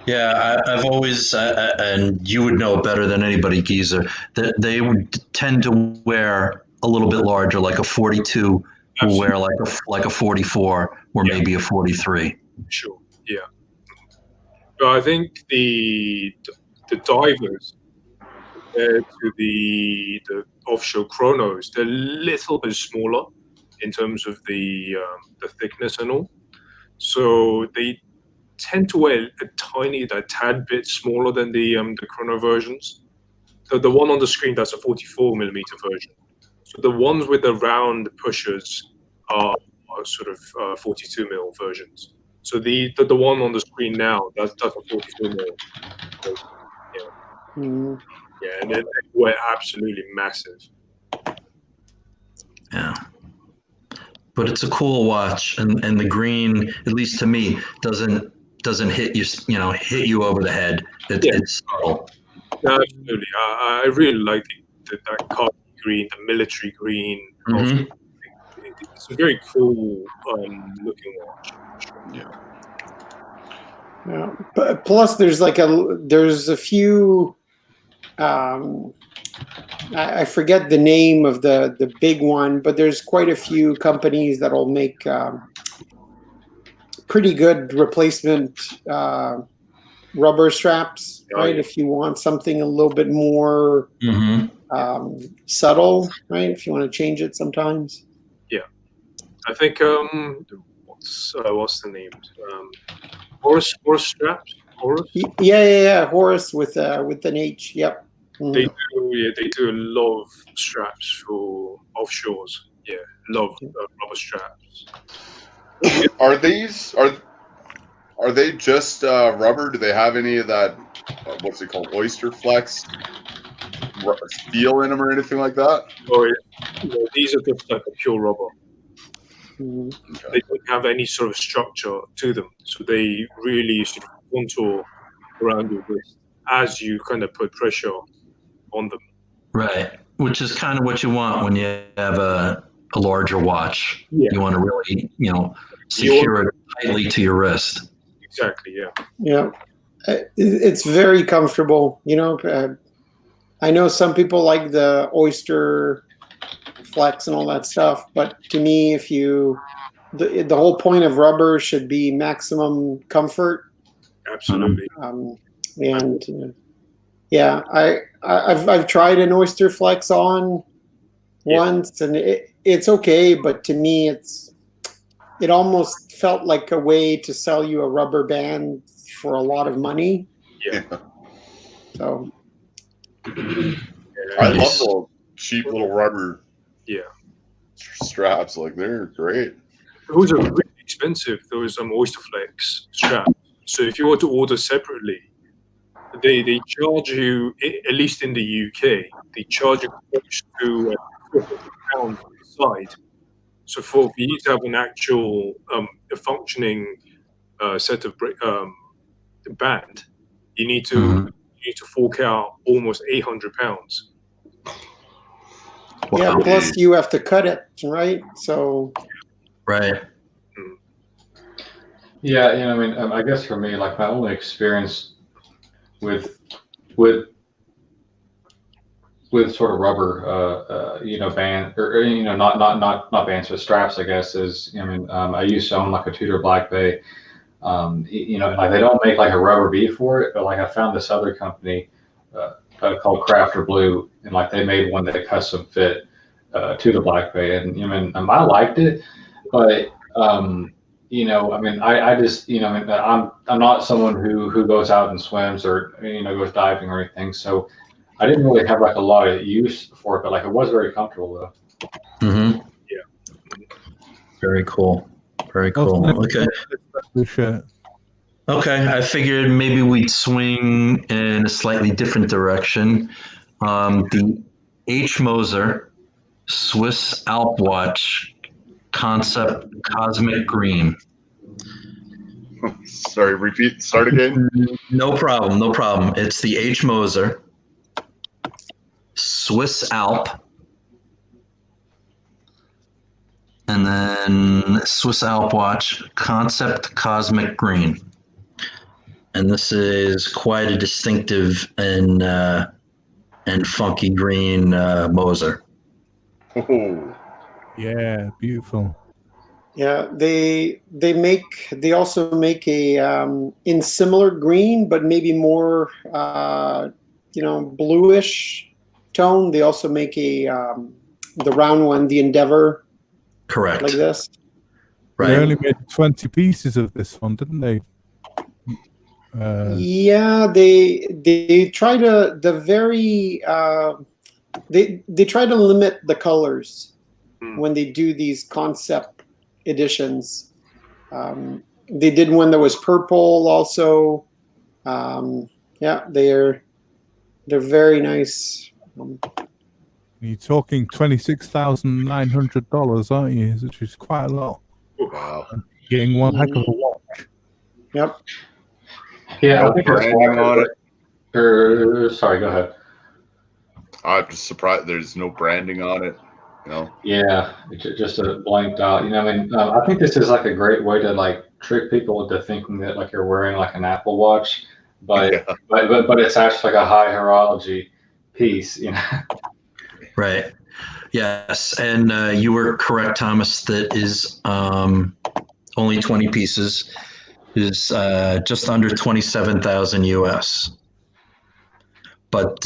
Yeah, I've always, and you would know better than anybody, Geezer, that they would tend to wear a little bit larger, like a 42 will wear like a 44 or maybe a 43. Sure, yeah. But I think the divers compared to the offshore chronos, they're a little bit smaller in terms of the thickness and all. So they tend to wear a tad bit smaller than the chrono versions. The one on the screen, that's a 44 millimeter version. So the ones with the round pushers are sort of 42 mil versions. So the one on the screen now, that's a 44 mil. Mm. Yeah, and they were absolutely massive. Yeah. But it's a cool watch, and the green, at least to me, doesn't hit you over the head. It's subtle. No, absolutely. I really like that khaki green, the military green. Mhm. It's a very cool looking watch. Yeah. But plus, there's a few. I forget the name of the big one, but there's quite a few companies that'll make pretty good replacement rubber straps, right? If you want something a little bit more Mhm. subtle, right? If you want to change it sometimes. Yeah, I think what's the name? Horse straps. Horus. Yeah. Horus with an H. Yep. Mm-hmm. They do a lot of straps for offshores. Yeah, a lot of rubber straps. Are they just rubber? Do they have any of that? What's it called? Oyster Flex steel in them or anything like that? Or these are just like a pure rubber. Mm-hmm. Okay. They don't have any sort of structure to them, so they really sort of contour around your wrist as you kind of put pressure on them. Right, which is kind of what you want when you have a larger watch. Yeah. You want to really, secure it tightly to your wrist. Exactly, yeah. Yeah. It's very comfortable. I know some people like the Oyster Flex and all that stuff, but to me, the whole point of rubber should be maximum comfort. Absolutely. Yeah, I've tried an Oyster Flex on once, and it's okay, but to me, it almost felt like a way to sell you a rubber band for a lot of money. Yeah. So I love the cheap little rubber straps. Like, they're great. Those are really expensive. Those Oyster Flex straps. So if you were to order separately, they charge you, at least in the UK, they charge you close to £400 on the side. So for you to have an actual a functioning set of band, you need to fork out almost £800. yeah, plus you have to cut it, right? So right. Yeah, I mean, I guess for me, like my only experience with with sort of rubber, band or not bands, but straps, I guess is. I mean, I used to own like a Tudor Black Bay. Like they don't make like a rubber bead for it, but like I found this other company called Crafter Blue, and like they made one that custom fit to the Black Bay, and I liked it, but I mean, I just, I mean, I'm not someone who goes out and swims or goes diving or anything, so I didn't really have like a lot of use for it, but like it was very comfortable though. Mm-hmm. Yeah. Very cool. Very cool. Okay. Okay, I figured maybe we'd swing in a slightly different direction. The H. Moser Swiss Alp Watch Concept Cosmic Green. Sorry, start again. No problem, no problem. It's the H. Moser Swiss Alp, and then Swiss Alp Watch Concept Cosmic Green. And this is quite a distinctive and funky green Moser. Oh, Yeah, beautiful. Yeah, they also make a in similar green, but maybe more bluish tone. They also make a the round one, the Endeavor, Correct. like this. Right. They only made 20 pieces of this one, didn't they? Yeah, they try to they try to limit the colors when they do these concept editions. They did one that was purple also. Yeah, they're very nice. You're talking $26,900, aren't you? Which is quite a lot. wow. Getting one heck of a watch. Yep. Yeah, No I think branding on it. Sorry, go ahead. I'm just surprised there's no branding on it. Yeah, it's just a blanked out. I mean, I think this is like a great way to like trick people into thinking that like you're wearing like an Apple Watch, but Yeah. but it's actually like a high horology piece. Right. Yes, and you were correct, Thomas. That is only 20 pieces. Is just under 27,000 US. But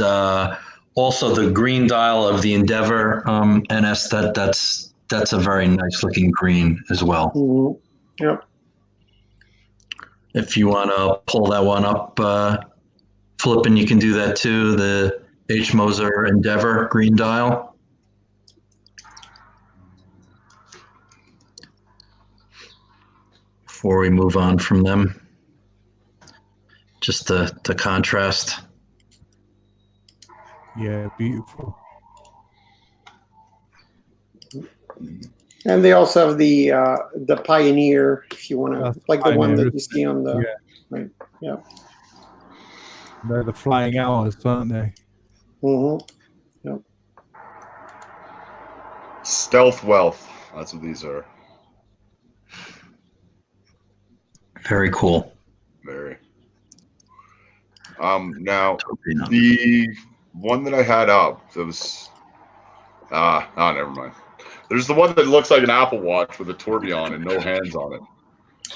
also the green dial of the Endeavor NS, that's a very nice looking green as well. Mm-hmm. Yep. If you want to pull that one up, flipping, you can do that too. The H. Moser Endeavor green dial. Before we move on from them, just the contrast. Yeah, beautiful. And they also have the Pioneer, if you want to, like the one that you see on the right. Yeah. They're the flying hours, aren't they? Mm-hmm. Yep. Stealth wealth. That's what these are. Very cool. Very. Now the one that I had up, that was never mind. There's the one that looks like an Apple Watch with a tourbillon and no hands on it.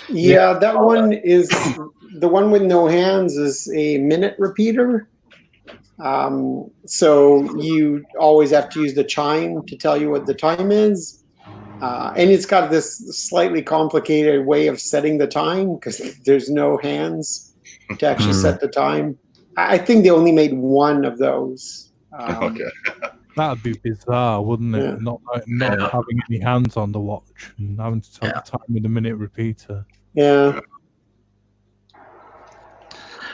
Yeah, that one is the one with no hands is a minute repeater. So you always have to use the chime to tell you what the time is. And it's got this slightly complicated way of setting the time because there's no hands to actually set the time. I think they only made one of those. Okay. That'd be bizarre, wouldn't it? Yeah. Not having any hands on the watch and having to tell the time with a minute repeater. Yeah.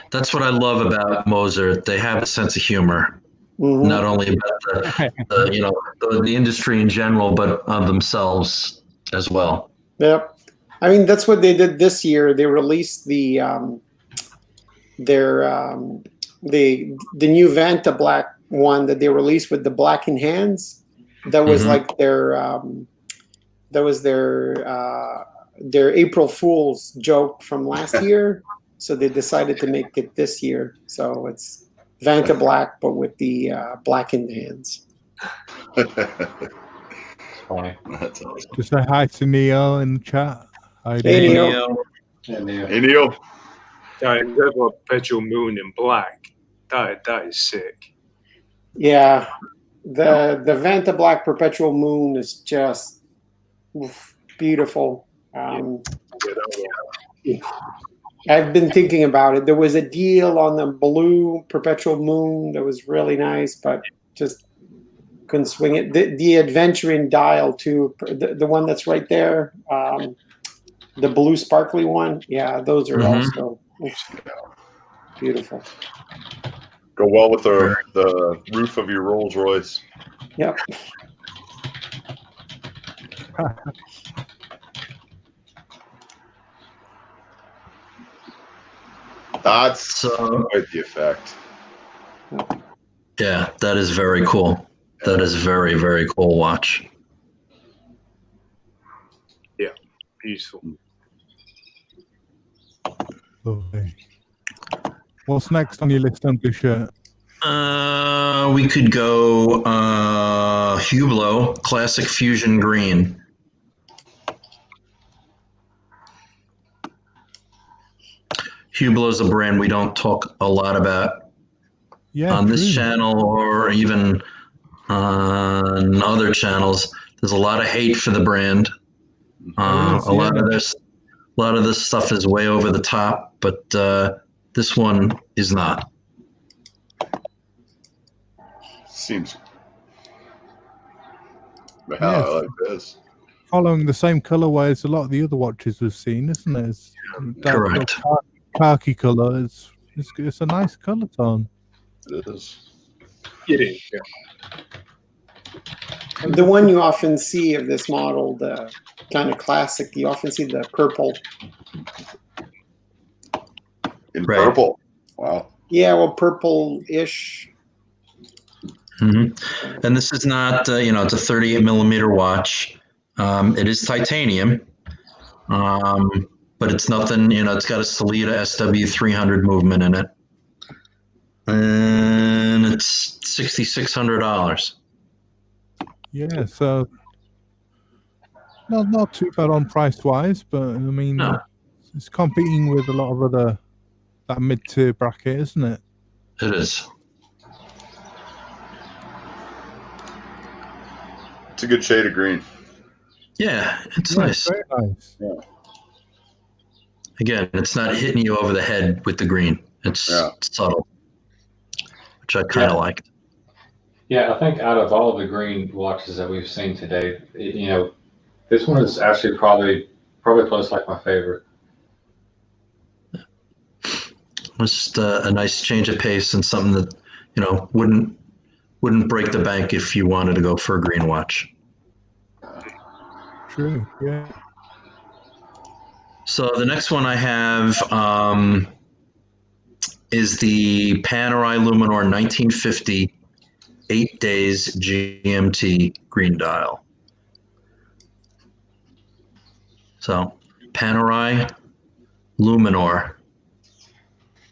That's what I love about Moser. They have a sense of humor, not only about the industry in general, but of themselves as well. Yep. I mean, that's what they did this year. They released the new Vanta Black one that they released with the blackened hands. That was like their their April Fool's joke from last year, so they decided to make it this year. So it's Vanta Black, but with the blackened hands. Funny. That's awesome. Just say hi to Neo in the chat. Hi, Hey, Neo. Neo. Hey, Neil. That perpetual moon in black. That is sick. Yeah, the Vanta Black Perpetual Moon is just beautiful. I've been thinking about it. There was a deal on the blue Perpetual Moon that was really nice, but just couldn't swing it. The adventuring dial too, the one that's right there, the blue sparkly one. Yeah, those are also beautiful. Go well with the roof of your Rolls Royce. Yep. That's quite the effect. Yeah, that is very cool. That is very, very cool watch. Yeah, beautiful. Lovely. What's next on your list, Uncle Shirt? We could go Hublot Classic Fusion Green. Hublot is a brand we don't talk a lot about on this channel or even on other channels. There's a lot of hate for the brand. A lot of this stuff is way over the top, but this one is not. Seems. Wow, I like this. Following the same colorway as a lot of the other watches we've seen, isn't it? It's Correct. Khaki color. It's a nice color tone. It is. It is. Yeah. The one you often see of this model, the kind of classic, you often see the purple. In purple. Wow. Yeah, well, purple-ish. Mm-hmm. And this is not, it's a 38 millimeter watch. It is titanium, but it's nothing, it's got a Sellita SW300 movement in it. And it's $6,600. Yeah, so not too bad on price wise, but I mean, it's competing with a lot of that mid-tier bracket, isn't it? It is. It's a good shade of green. Yeah, it's nice. Very nice. Yeah. Again, it's not hitting you over the head with the green. It's subtle, which I kind of liked. Yeah, I think out of all the green watches that we've seen today, this one is actually probably close like my favorite. It was just a nice change of pace and something that wouldn't break the bank if you wanted to go for a green watch. True. Yeah. So the next one I have is the Panerai Luminor 1950 8 days GMT green dial. So Panerai Luminor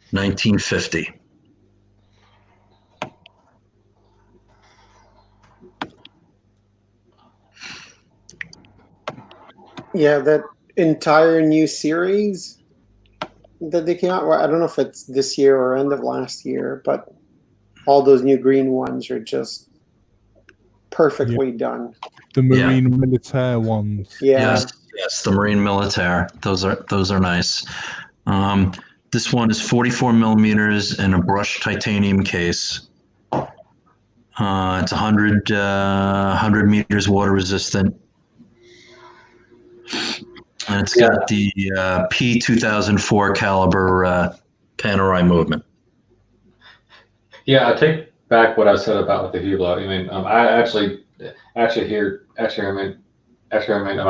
1950. Yeah, that entire new series that they came out. Well, I don't know if it's this year or end of last year, but all those new green ones are just perfectly done. The Marine Militaire ones. Yeah. Yes, the Marine Militaire. Those are nice. This one is 44 millimeters in a brushed titanium case. It's 100 meters water resistant. And it's got the P2004 caliber Panerai movement. Yeah, I take back what I said about the Hublot. I mean, I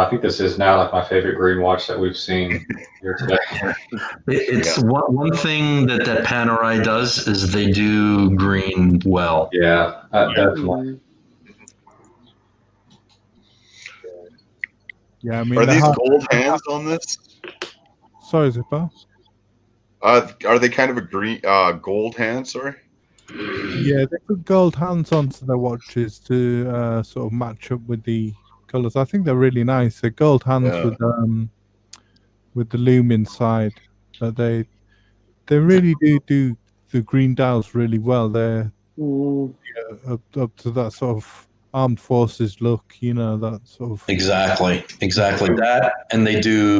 think this is now like my favorite green watch that we've seen here today. It's one thing that Panerai does is they do green well. Yeah, definitely. Yeah, I mean, Are they're these hard- gold hands on this? Sorry, Zippo. Are they kind of a green gold hand? Sorry. Yeah, they put gold hands onto their watches to sort of match up with the colors. I think they're really nice. They're gold hands Yeah. with the loom inside, but they really do the green dials really well. They're Mm, up to that sort of armed forces look, that sort of. Exactly that, and they do.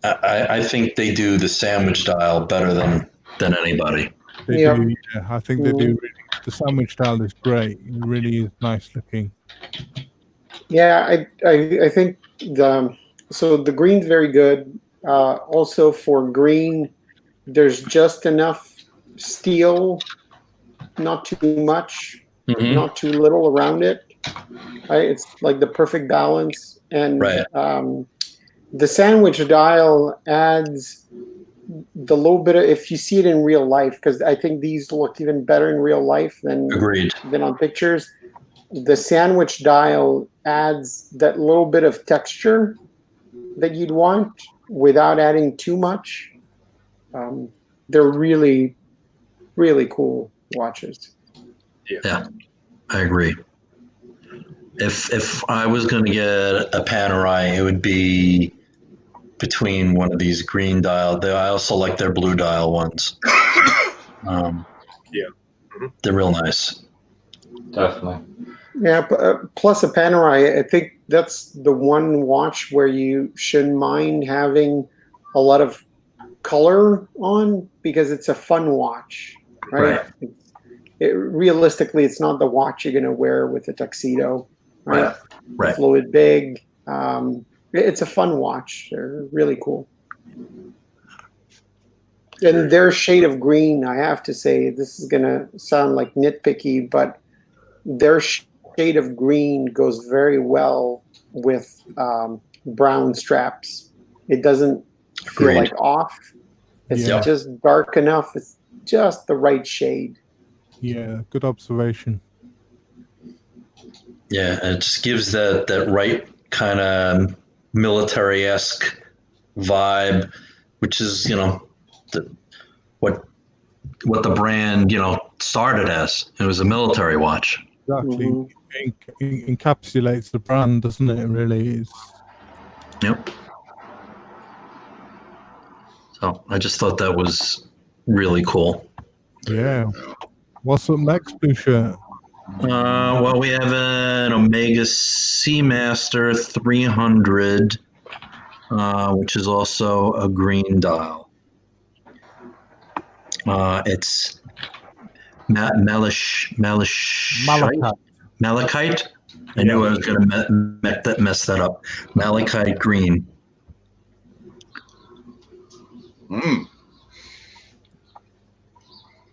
I think they do the sandwich dial better than anybody. They Yep. do. Yeah, I think they do. Really, the sandwich dial is great. It really is nice looking. Yeah, I think the green's very good. Also for green, there's just enough steel, not too much, Mhm. not too little around it. Right? It's like the perfect balance. And Right. the sandwich dial adds the little bit of, if you see it in real life, because I think these look even better in real life Agreed. than on pictures. The sandwich dial adds that little bit of texture that you'd want without adding too much. They're really, really cool watches. Yeah, I agree. If I was going to get a Panerai, it would be between one of these green dial. I also like their blue dial ones. Yeah. They're real nice. Definitely. Yeah, plus a Panerai, I think that's the one watch where you shouldn't mind having a lot of color on because it's a fun watch, right? Realistically, it's not the watch you're going to wear with a tuxedo, right? Right. Fluid big. It's a fun watch. They're really cool. And their shade of green, I have to say, this is going to sound like nitpicky, but their shade of green goes very well with brown straps. It doesn't feel Agreed. like off. It's Yeah. just dark enough. It's just the right shade. Yeah, good observation. Yeah, and it just gives that right kind of military-esque vibe, which is what the brand started as. It was a military watch. Exactly. Mhm. Encapsulates the brand, doesn't it? Really is. Yep. So I just thought that was really cool. Yeah. What's up next, Blue Shirt? Well, we have an Omega Seamaster 300, which is also a green dial. It's malachite. Malachite. I knew I was going to mess that up. Malachite green.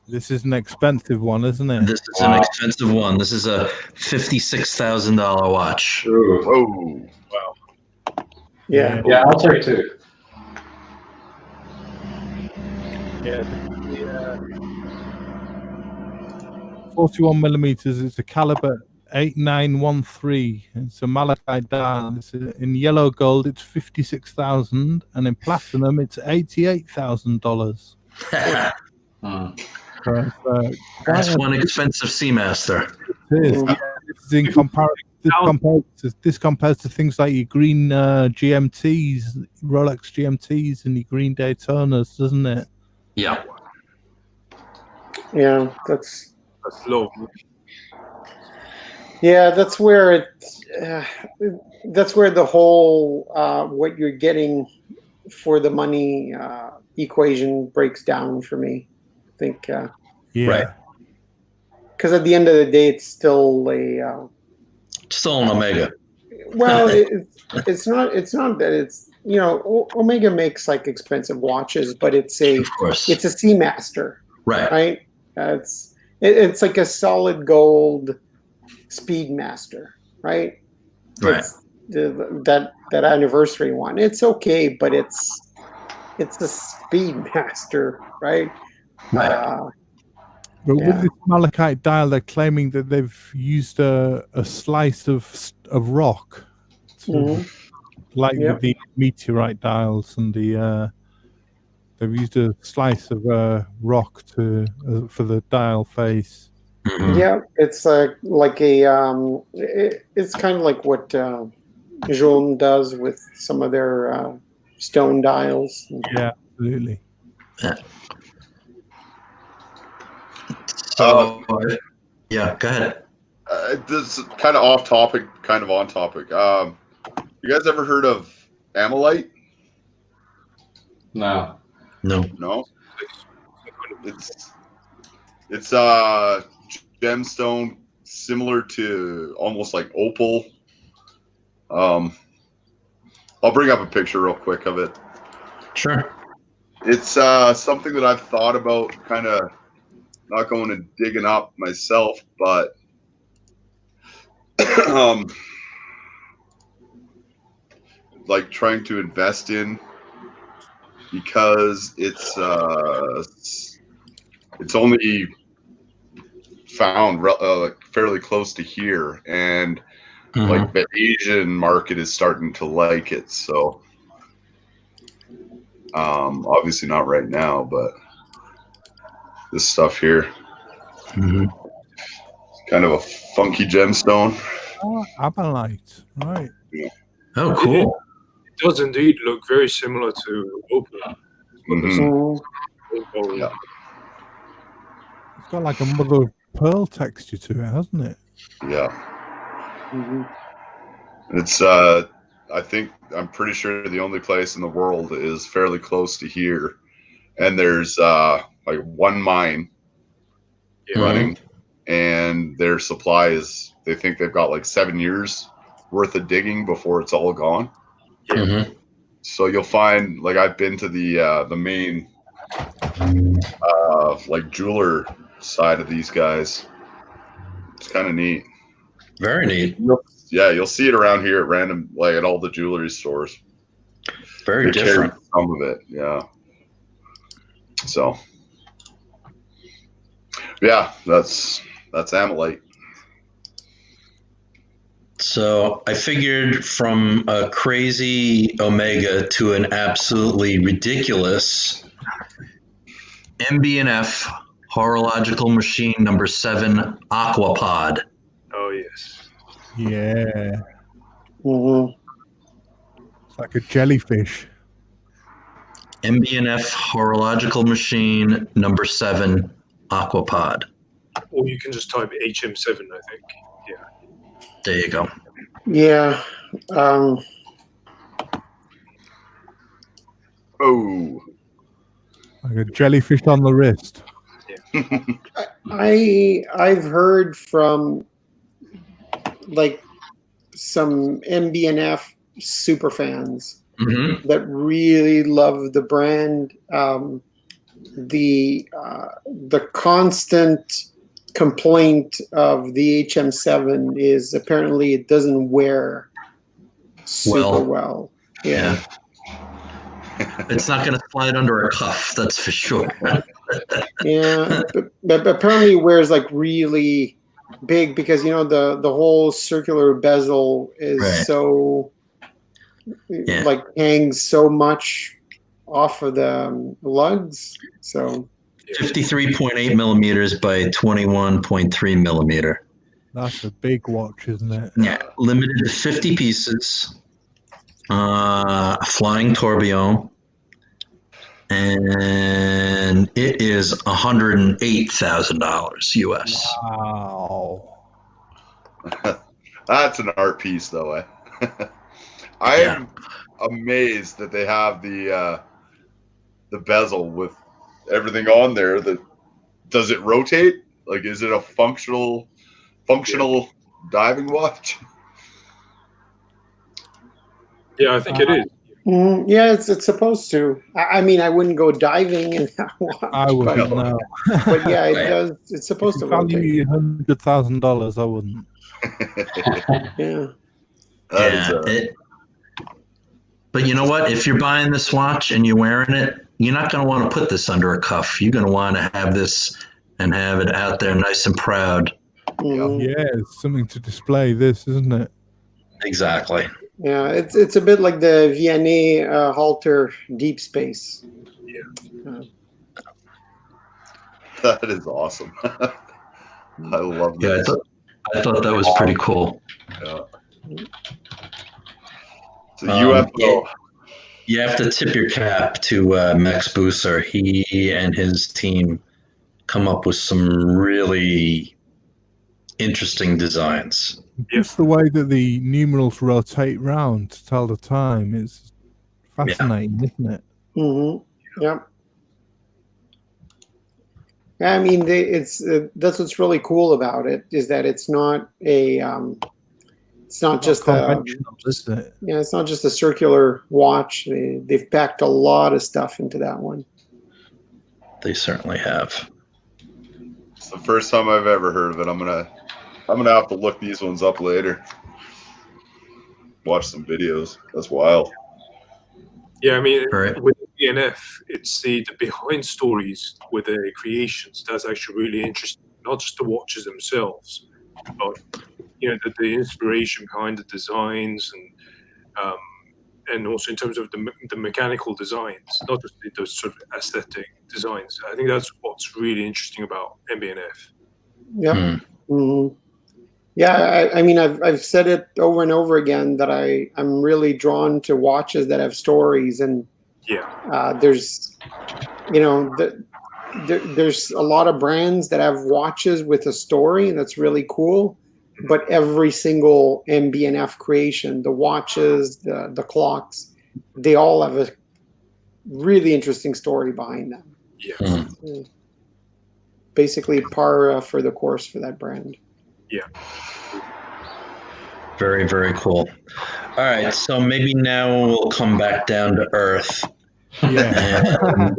This is an expensive one, isn't it? This is an expensive one. This is a $56,000 watch. Ooh. Whoa. Yeah. Yeah, I'll take two. Yeah. 41 millimeters. It's a caliber 8913. It's a malachite dial. It's in yellow gold. It's 56,000, and in platinum, it's $88,000. That's one expensive Seamaster. It is. Yeah, this is in this compares to things like your green GMTs, Rolex GMTs, and your green Daytonas, doesn't it? Yeah. Yeah, that's low. Yeah, that's where that's where the whole what you're getting for the money equation breaks down for me. I think. Yeah. Right. Because at the end of the day, it's still Still an Omega. Well, it's not. It's not that it's Omega makes like expensive watches, but it's a Seamaster, right? Right. It's like a solid gold Speedmaster, right? Right. It's that anniversary one. It's okay, but it's a Speedmaster, right? Right. But with this malachite dial, they're claiming that they've used a slice of rock to like Yep. with the meteorite dials and the they've used a slice of rock to for the dial face. Mhm. Yeah, it's like a it's kind of like what Jaune does with some of their stone dials. Yeah, absolutely. So, yeah, go ahead. This is kind of off topic, kind of on topic. You guys ever heard of Amylite? No. No. No. It's gemstone similar to almost like opal. I'll bring up a picture real quick of it. Sure. It's something that I've thought about, kind of not going and digging up myself, but like trying to invest in, because it's only found fairly close to here, and like the Asian market is starting to like it. So obviously not right now, but this stuff here, kind of a funky gemstone. Amylite, right? Oh, cool. It does indeed look very similar to opal. Mhm. Yeah. It's got like a mother of pearl texture to it, hasn't it? Yeah. It's I'm pretty sure the only place in the world is fairly close to here, and there's like one mine running, and their supply is, they think they've got like 7 years worth of digging before it's all gone. So you'll find, like, I've been to the main like jeweler side of these guys. It's kind of neat. Very neat. You'll see it around here at random, like at all the jewelry stores. Very different. Some of it, yeah. So, yeah, that's Amylite. So I figured from a crazy Omega to an absolutely ridiculous MB&F horological machine number 7 Aquapod. Oh yes. Yeah. It's like a jellyfish. MB&F horological machine number 7 Aquapod. Or you can just type HM7, I think. Yeah. There you go. Yeah. Oh. Like a jellyfish on the wrist. I've heard from like some MB&F super fans that really love the brand. The constant complaint of the HM7 is apparently it doesn't wear super well. Yeah. It's not going to slide under a cuff, that's for sure. Yeah, but apparently it wears like really big, because you know the whole circular bezel is so like hangs so much off of the lugs. So 53.8 millimeters by 21.3 millimeter. That's a big watch, isn't it? Yeah, limited to 50 pieces. Flying tourbillon. And it is $108,000 US. Wow. That's an art piece, though. I'm amazed that they have the bezel with everything on there. Does it rotate? Like, is it a functional diving watch? Yeah, I think it is. Yeah, it's supposed to. I mean, I wouldn't go diving in that watch. I wouldn't know. But yeah, it does. It's supposed to value rotate. $100,000. I wouldn't. Yeah. But you know what? If you're buying this watch and you're wearing it, you're not going to want to put this under a cuff. You're going to want to have this and have it out there nice and proud. Mm-hmm. Yeah, it's something to display this, isn't it? Exactly. Yeah, it's a bit like the Vianney halter Deep Space. That is awesome. I love Yeah, this. I thought that was pretty cool. Yeah. It's a UFO. You have to tip your cap to Max Busser. He and his team come up with some really interesting designs. Just the way that the numerals rotate round to tell the time is fascinating, isn't it? Mm-hmm. Yep. Yeah, I mean, it's that's what's really cool about it is that it's not a it's not just conventional, is it? yeah, it's not just a circular watch. They've packed a lot of stuff into that one. They certainly have. It's the first time I've ever heard of it. I'm gonna have to look these ones up later. Watch some videos. That's wild. Yeah, I mean, Right. with DNF, it's the behind stories with the creations that's actually really interesting. Not just the watches themselves, but the inspiration behind the designs and also in terms of the mechanical designs, not just those sort of aesthetic designs. I think that's what's really interesting about MBNF. Yep. Mm-hmm. Yeah, I mean, I've said it over and over again that I'm really drawn to watches that have stories, and there's there's a lot of brands that have watches with a story, and that's really cool. But every single MBNF creation, the watches, the clocks, they all have a really interesting story behind them. Yeah. Basically, par for the course for that brand. Yeah. Very, very cool. All right, so maybe now we'll come back down to earth. Yeah. And,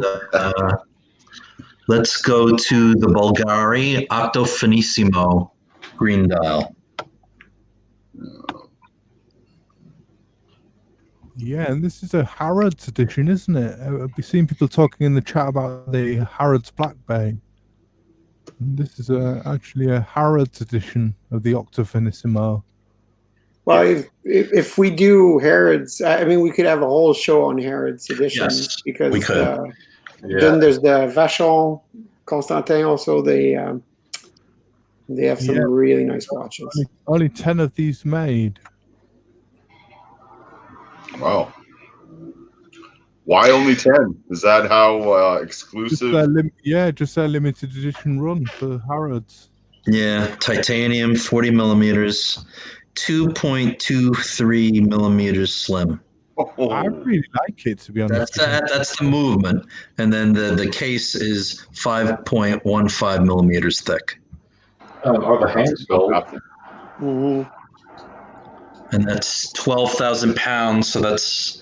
let's go to the Bulgari Octo Finissimo green dial. Yeah, and this is a Harrods edition, isn't it? I've been seeing people talking in the chat about the Harrods Black Bay. And this is actually a Harrods edition of the Octo Finissimo. Well, if we do Harrods, I mean, we could have a whole show on Harrods editions. Yes, because we could. Then there's the Vachon, Constantin. Also, they have some really nice watches. Only 10 of these made. Wow. Why only 10? Is that how exclusive? Just their limited edition run for Harrods. Yeah, titanium, 40 millimeters, 2.23 millimeters slim. Oh. I really like it, to be honest. That's the movement. And then the case is 5.15 millimeters thick. Are the hands gold? Mm-hmm. And that's 12,000 pounds, so that's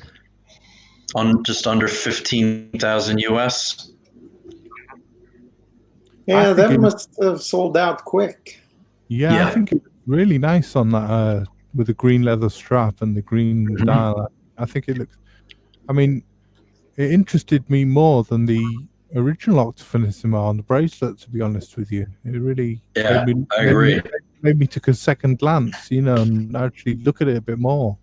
on just under 15,000 US. Yeah, that must have sold out quick. Yeah, I think it's really nice on that with the green leather strap and the green dial. I think it looks. I mean, it interested me more than the original Octo Finissimo on the bracelet. To be honest with you, it really. Yeah, I agree. Made me take a second glance, and actually look at it a bit more.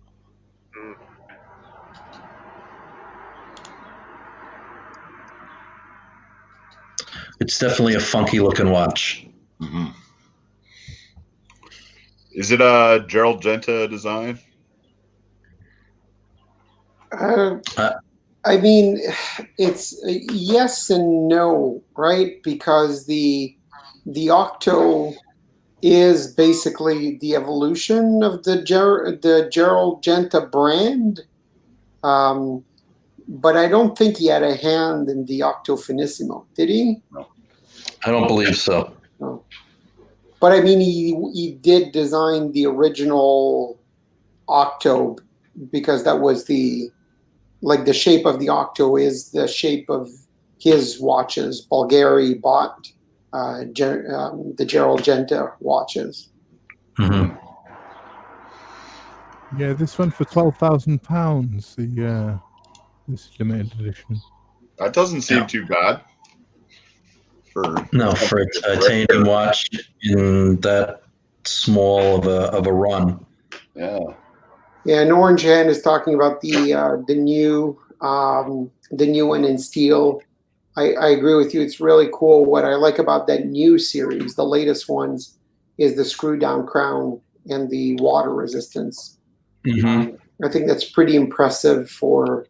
It's definitely a funky looking watch. Mm-hmm. Is it a Gerald Genta design? I mean, it's yes and no, right? Because the Octo is basically the evolution of the Gerald Genta brand. But I don't think he had a hand in the Octo Finissimo, did he? No. I don't believe so. No. But I mean, he did design the original Octo because that was the shape of the Octo is the shape of his watches. Bulgari bought the Gerald Genta watches. Mm-hmm. Yeah, this one for £12,000. This limited edition. That doesn't seem too bad. For a titanium watch in that small of a run. Yeah. Yeah, and Orange Hand is talking about the new one in steel. I agree with you. It's really cool. What I like about that new series, the latest ones, is the screw down crown and the water resistance. Mm-hmm. I think that's pretty impressive for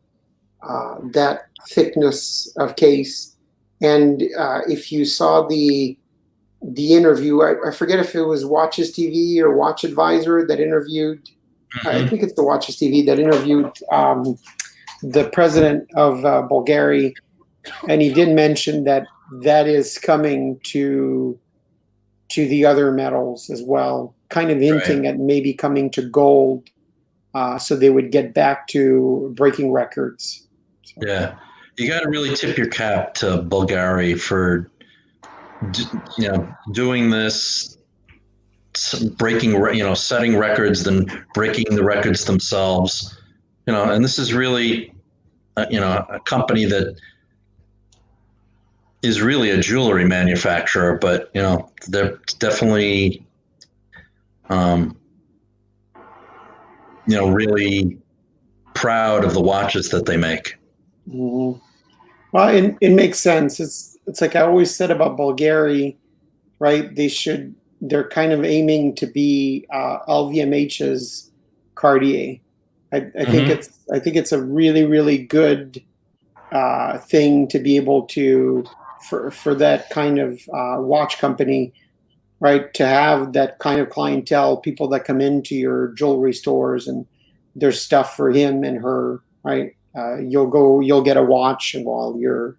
that thickness of case. And if you saw the interview, I forget if it was Watches TV or Watch Advisor that interviewed. I think it's the Watches TV that interviewed the president of Bulgaria, and he did mention that is coming to the other metals as well, kind of hinting at maybe coming to gold, so they would get back to breaking records. So. Yeah, you got to really tip your cap to Bulgaria for doing this, breaking setting records, then breaking the records themselves. And this is really a company that is really a jewelry manufacturer, but they're definitely really proud of the watches that they make. Mm-hmm. Well, it makes sense. It's like I always said about Bulgari, right? They're kind of aiming to be LVMH's Cartier. I think it's a really, really good thing to be able to for that kind of watch company, right? To have that kind of clientele, people that come into your jewelry stores and there's stuff for him and her, right? You'll get a watch while your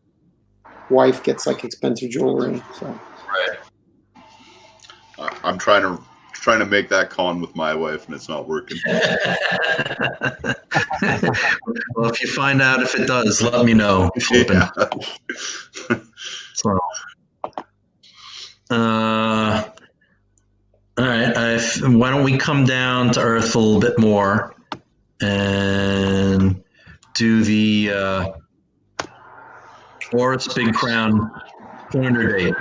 wife gets like expensive jewelry. So Right. I'm trying to make that con with my wife, and it's not working. Well, if you find out if it does, let me know. Yeah. So, all right. Why don't we come down to earth a little bit more and do the Oris Big Crown Pointer Date,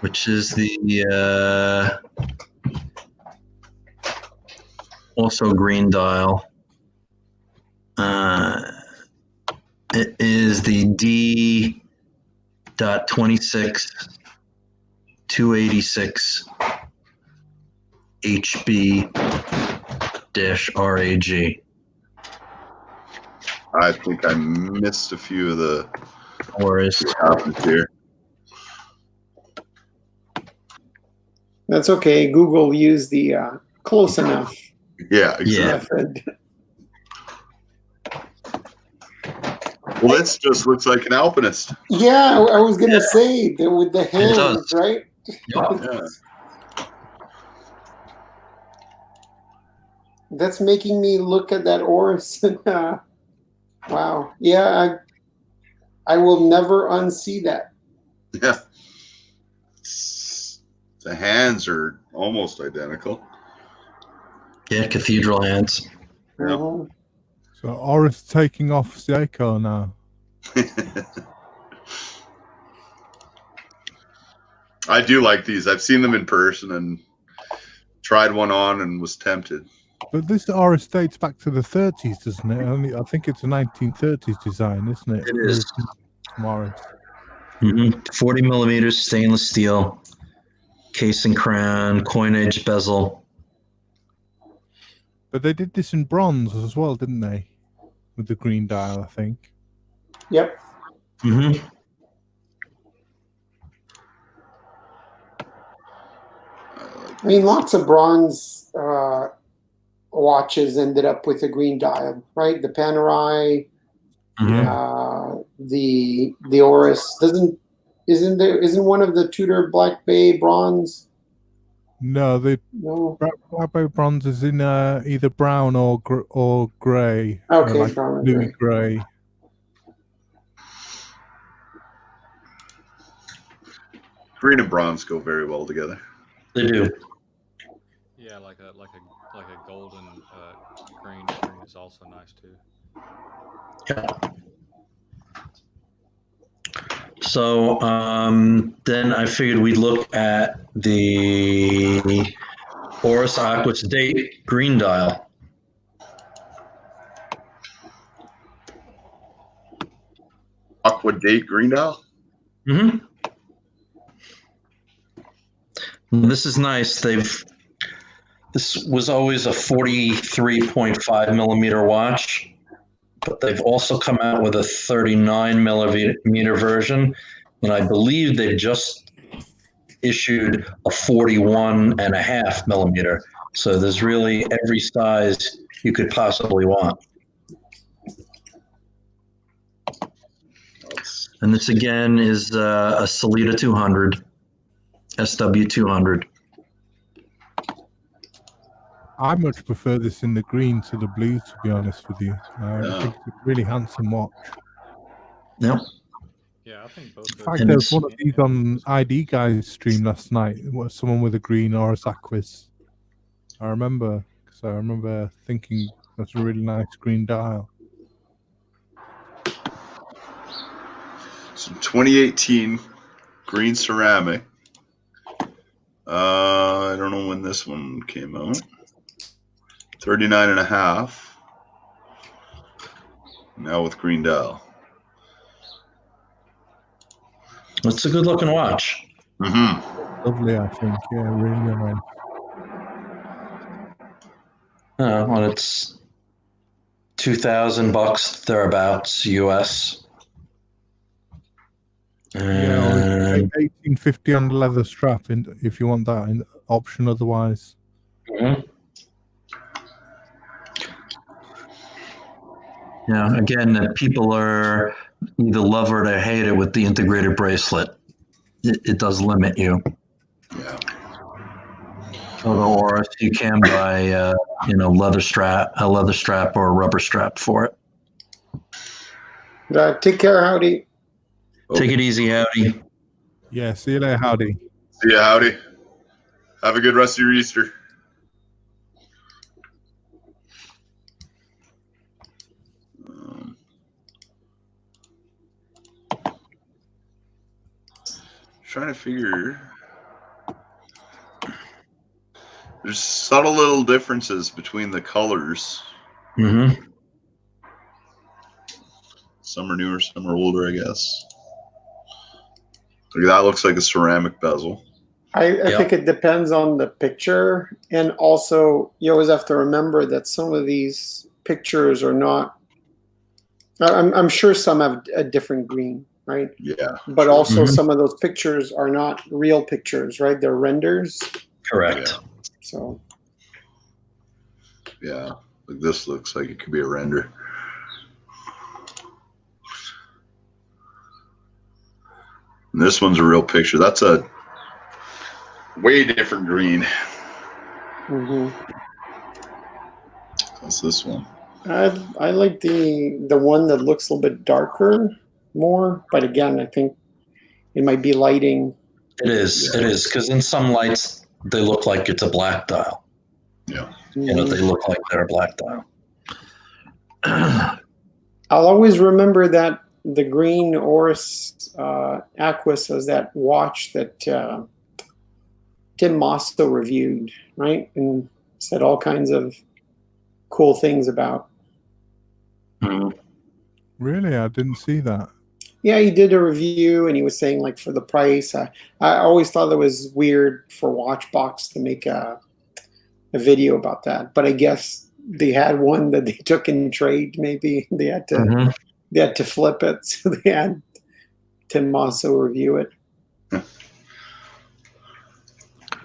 which is the also green dial. It is the D.26 286 HB-RAG. I think I missed a few of the Oris. happens here. that's okay. Google used the close enough Yeah, exactly. method. Well, this just looks like an alpinist. Yeah, I was gonna say that with the hands, does. right? Yeah. That's making me look at that Oris. Wow. Yeah, I will never unsee that. Yeah. The hands are almost identical. Yeah, cathedral hands. Yeah. Mhm. So Oris taking off Seiko now. I do like these. I've seen them in person and tried one on and was tempted. But this Oris dates back to the 30s, doesn't it? I think it's a 1930s design, isn't it? It is. Oris. 40 millimeters stainless steel, case and crown, coinage, bezel. But they did this in bronze as well, didn't they? With the green dial, I think. Yep. Mm-hmm. I mean, lots of bronze watches ended up with a green dial, right? The Panerai, the Oris isn't one of the Tudor Black Bay bronze? No, the No. Black Bay bronze is in either brown or grey. Okay, like brown or bluey grey. Green and bronze go very well together. They do. Yeah, like a golden green is also nice too. Yeah. So then I figured we'd look at the Oris Aquas Date green dial. Aqua Date Green Dial. Mm-hmm. This is nice. This was always a 43.5 millimeter watch, but they've also come out with a 39 millimeter version, and I believe they just issued a 41.5 millimeter. So there's really every size you could possibly want. And this again is a Sellita 200, SW 200. I much prefer this in the green to the blue, to be honest with you. I think it's a really handsome watch. Yep. Yeah, I think both. In fact, there was one of these on ID Guy's stream last night. It was someone with a green Oris Aquis. I remember, because I remember thinking that's a really nice green dial. Some 2018 green ceramic. I don't know when this one came out. 39.5. Now with green dial. It's a good looking watch. Mm-hmm. Lovely, I think. Yeah, really nice. Well, it's $2,000 thereabouts US. Yeah, or And 1850 on the leather strap, if you want that in option otherwise. yeah, again, people are either love it or hate it with the integrated bracelet. It does limit you. Yeah. Or you can buy, a leather strap or a rubber strap for it. Take care, Howdy. Take it easy, Howdy. Yeah, see you later, Howdy. See ya, Howdy. Have a good rest of your Easter. Trying to figure. There's subtle little differences between the colors. Mm-hmm. Some are newer, some are older, I guess. Look, that looks like a ceramic bezel. I think it depends on the picture, and also you always have to remember that some of these pictures are not. I'm sure some have a different green, right? Yeah. But also some of those pictures are not real pictures, right? They're renders. Correct. Yeah. So. Yeah, like this looks like it could be a render. And this one's a real picture. That's a way different green. What's this one? I like the one that looks a little bit darker more, but again, I think it might be lighting. It is. It is, because in some lights they look like it's a black dial. Yeah. They look like they're a black dial. I'll always remember that the green Oris Aquis was that watch that Tim Mosto reviewed, right? And said all kinds of cool things about. Really? I didn't see that. Yeah, he did a review and he was saying, like, for the price. I always thought it was weird for Watchbox to make a video about that. But I guess they had one that they took in trade, maybe. They had to flip it. So they had Tim Mosso review it.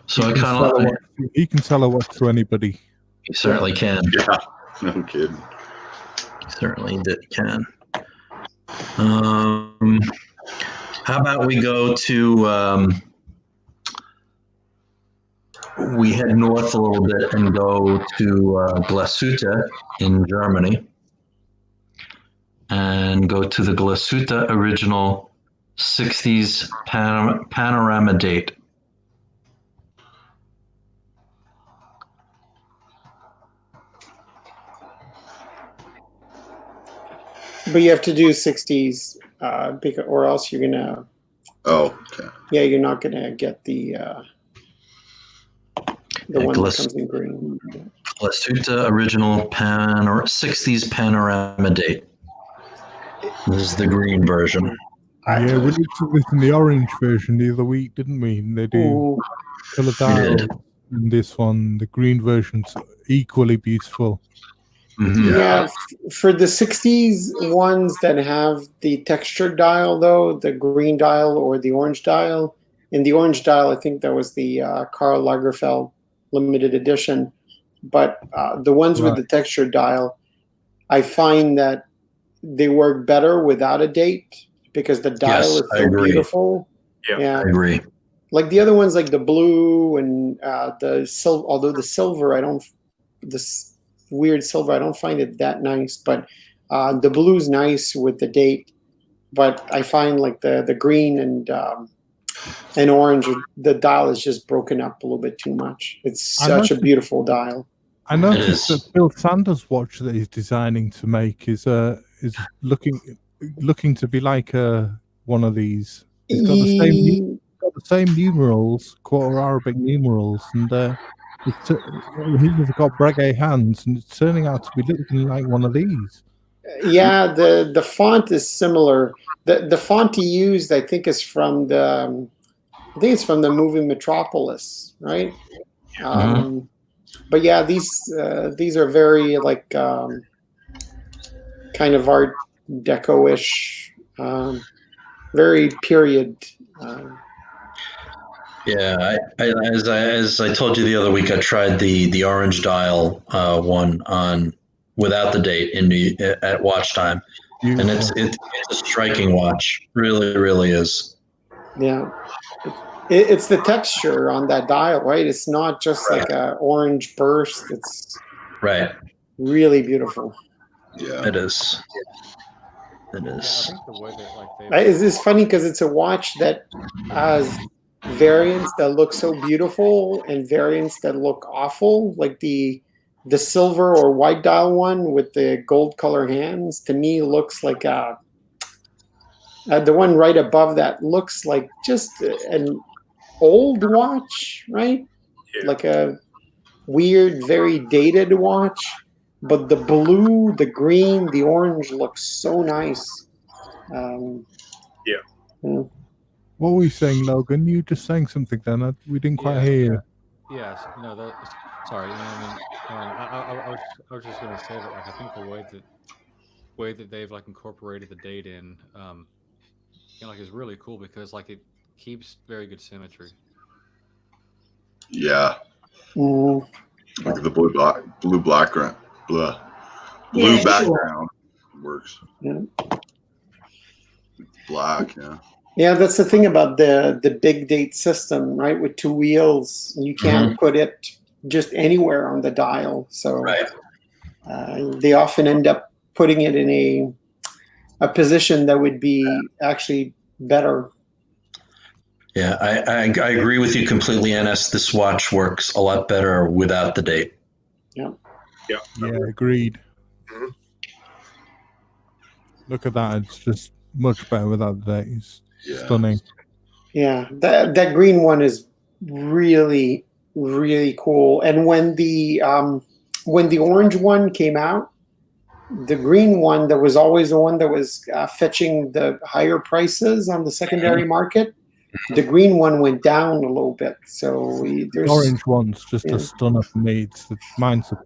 So he can sell a watch to anybody. He certainly can. Yeah, no kidding. He certainly can. How about we go to we head north a little bit and go to Glashütte in Germany, and go to the Glashütte original 60s panorama date. But you have to do 60s, or else you're gonna. Oh, okay. Yeah, you're not gonna get the. The Yeah, one that comes in green. Glasuta original pan or 60s panorama date. This is the green version. Yeah, we looked at this in the orange version the other week, didn't we? And they do Ooh, colour We did. dial. And this one, the green version's equally beautiful. Mhm. yeah. For the 60s ones that have the textured dial, though, the green dial or the orange dial, in the orange dial, I think that was the Karl Lagerfeld limited edition. But the ones with Right. the textured dial, I find that they work better without a date because the dial Yes, is I so agree. beautiful. Yeah. I agree. Like the other ones, like the blue and the silver. Although the silver, this weird silver, I don't find it that nice. But the blue's nice with the date. But I find like the green and orange, the dial is just broken up a little bit too much. It's I such a noticed- beautiful dial. I noticed is. that Bill Sanders' watch that he's designing to make is looking to be like one of these. It's got the same numerals, quarter Arabic numerals, and he's got Breguet hands, and it's turning out to be looking like one of these. Yeah, the font is similar. The font he used, I think, is from I think it's from the movie Metropolis, right? But yeah, these are very like kind of Art Deco-ish, very period. Yeah, as I told you the other week, I tried the orange dial one on without the date at watch time, and it's a striking watch. Really, really is. Yeah, it's the texture on that dial, right? It's not just like a orange burst. It's Right. really beautiful. Yeah. It is. It Yeah, I is. think the way that like they It's funny because it's a watch that has variants that look so beautiful and variants that look awful. Like the silver or white dial one with the gold color hands, to me looks like the one right above that looks like just an old watch, right? Yeah. Like a weird, very dated watch. But the blue, the green, the orange looks so nice. Yeah. What were you saying, Logan? You just saying something then. We didn't quite hear you. Yes, no, sorry. You know, I mean, I was just gonna say that like I think the way that they've like incorporated the date in, like is really cool because like it keeps very good symmetry. Yeah. Mm. Like the blue background. Blue Yeah, background works. Yeah. Black, yeah. Yeah, that's the thing about the big date system, right? With two wheels, you can't put it just anywhere on the dial. So Right. they often end up putting it in a position that would be actually better. Yeah, I agree with you completely, NS. This watch works a lot better without the date. Yeah. Yeah. Yeah, agreed. Mhm. Look at that. It's just much better without the date. It's Yeah. stunning. Yeah, that green one is really, really cool. And when the orange one came out, the green one that was always the one that was fetching the higher prices on the secondary market, the green one went down a little bit. So The there's orange one's just yeah. a stunner for me.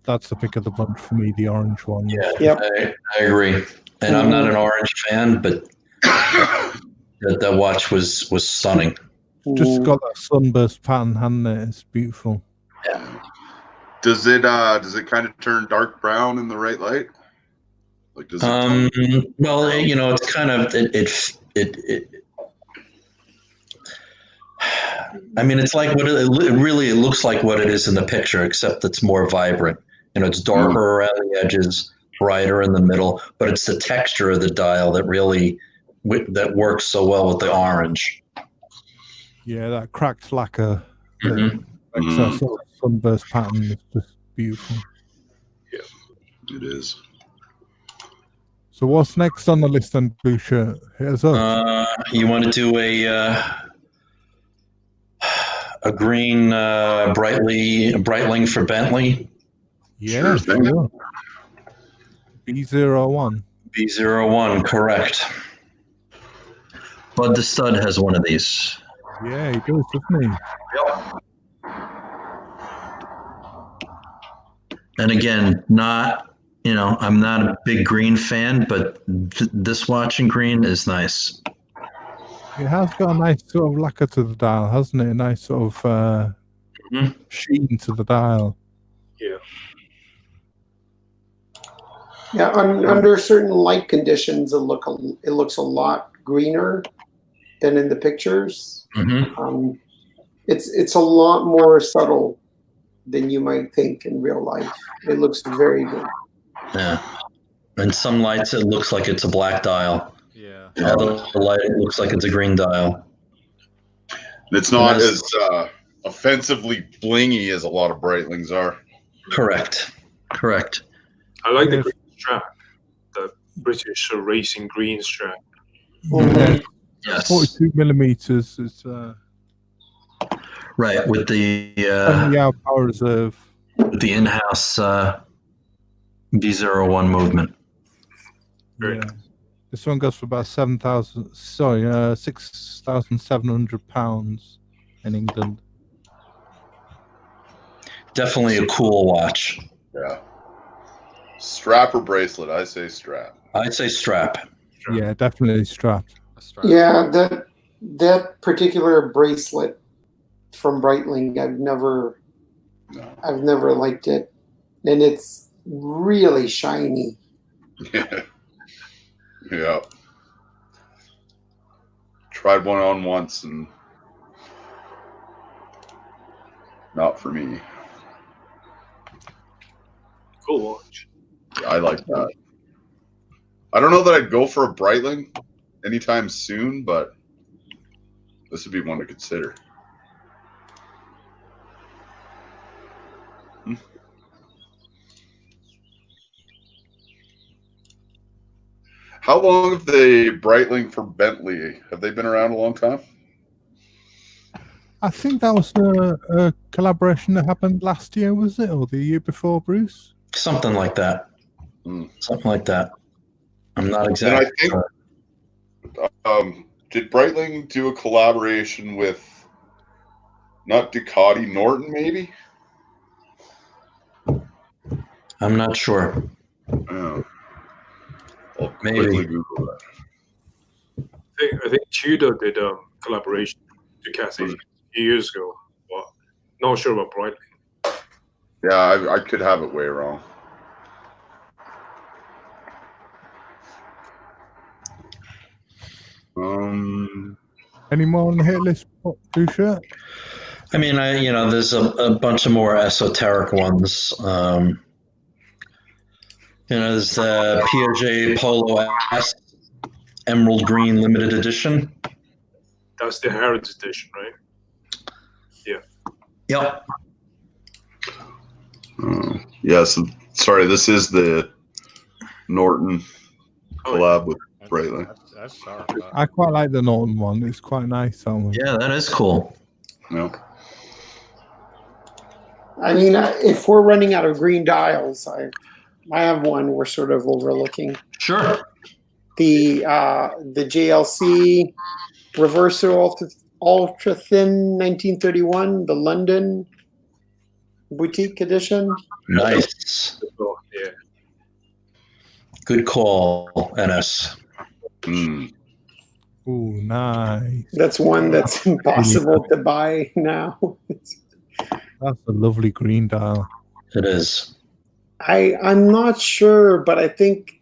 That's the pick of the bunch for me. The orange one. Yeah, Yep. I agree. And I'm not an orange fan, but that watch was stunning. Just got that sunburst pattern, hasn't it? It's beautiful. Does it kind of turn dark brown in the right light? Like does it Well, you know, it's kind of it I mean, it's like what it looks like what it is in the picture, except it's more vibrant. You know, it's darker around the edges, brighter in the middle, but it's the texture of the dial that really that works so well with the orange. Yeah, that cracked lacquer, Mhm. that sort of sunburst pattern is just beautiful. It is. So what's next on the list on Blue Shirt? Hit us up. You want to do a green Breitling for Bentley? Yeah, Sure thing. sure. B01. B01, correct. Bud the Stud has one of these. Yeah, he does, doesn't he? And again, I'm not a big green fan, but this watch in green is nice. It has got a nice sort of lacquer to the dial, hasn't it? A nice sort of sheen to the dial. Yeah. Yeah, under certain light conditions, it looks a lot greener than in the pictures. Mm-hmm. It's a lot more subtle than you might think in real life. It looks very good. Yeah. In some lights, it looks like it's a black dial. Yeah. Other light, it looks like it's a green dial. It's not as offensively blingy as a lot of Breitlings are. Correct. I like the green strap, the British racing green strap. Yeah, Yes. 42 millimeters. It's Right, with the 70-hour power reserve. in-house B01 movement. Yeah. This one goes for about 6,700 pounds in England. Definitely a cool watch. Yeah. Strap or bracelet? I say strap. I'd say strap. Yeah, definitely strapped. Yeah, that particular bracelet from Breitling, I've never liked it, and it's really shiny. Yeah. Tried one on once and not for me. Cool watch. I like that. I don't know that I'd go for a Breitling anytime soon, but this would be one to consider. How long have the Breitling for Bentley? Have they been around a long time? I think that was a collaboration that happened last year, was it? Or the year before, Bruce? Something like that. Something like that. I'm not exactly sure. Did Breitling do a collaboration with not Ducati, Norton maybe? I'm not sure. Oh. I'll Maybe. quickly Google that. I think Tudor did a collaboration with Ducati a few years ago. But not sure about Breitling. Yeah, I could have it way wrong. Any more on the hit list, Dusha? I mean, there's a bunch of more esoteric ones. There's the Piaget Polo S Emerald Green Limited Edition. That's the Heritage Edition, right? Yeah. Yep. So sorry, this is the Norton collab with Breitling. That's sharp. I quite like the Norton one. It's quite nice, that one. Yeah, that is cool. No. I mean, if we're running out of green dials, I have one we're sort of overlooking. Sure. The JLC Reverso Ultra Thin 1931, the London boutique edition. Nice. Yeah. Good call, NS. Ooh, nice. That's one that's impossible to buy now. That's a lovely green dial. It is. I'm not sure, but I think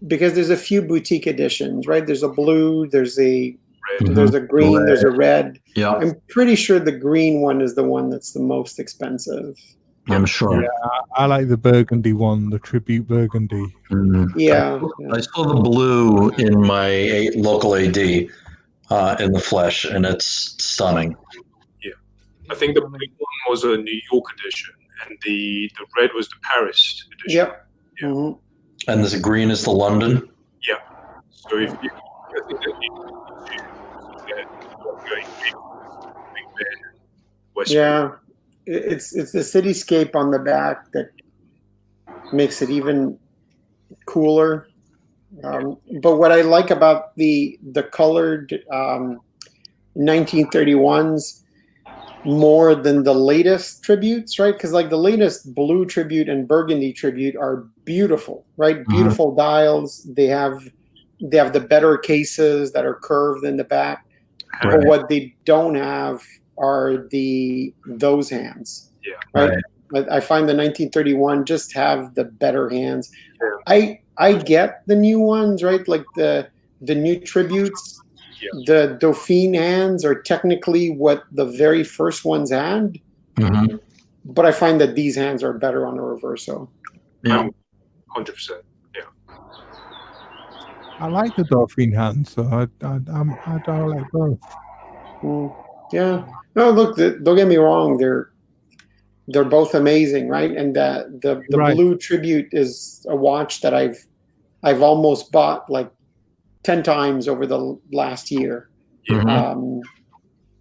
because there's a few boutique editions, right? There's a blue, there's a green, Red. there's a red. Yeah, I'm pretty sure the green one is the one that's the most expensive. I'm sure. Yeah, I like the burgundy one, the tribute burgundy. Yeah. I saw the blue in my local AD in the flesh, and it's stunning. Yeah. I think the blue one was a New York edition, and the red was the Paris edition. Yep. Yeah. Mm-hmm. And the green is the London. Yeah. So if you, I think that you West. Yeah, it's the cityscape on the back that makes it even cooler. But what I like about the colored 1931s more than the latest tributes, right? Because like the latest blue tribute and burgundy tribute are beautiful, right? Beautiful dials. They have the better cases that are curved in the back. Right. But what they don't have are those hands. Yeah. Right. But I find the 1931 just have the better hands. Yeah. I get the new ones, right? Like the new tributes. Yeah. The Dauphine hands are technically what the very first ones had, but I find that these hands are better on a Reverso. Yeah. 100%. Yeah. I like the Dauphine hands, so I don't like both. Yeah. No, look, don't get me wrong. They're both amazing, right? And the Right. blue tribute is a watch that I've almost bought like 10 times over the last year.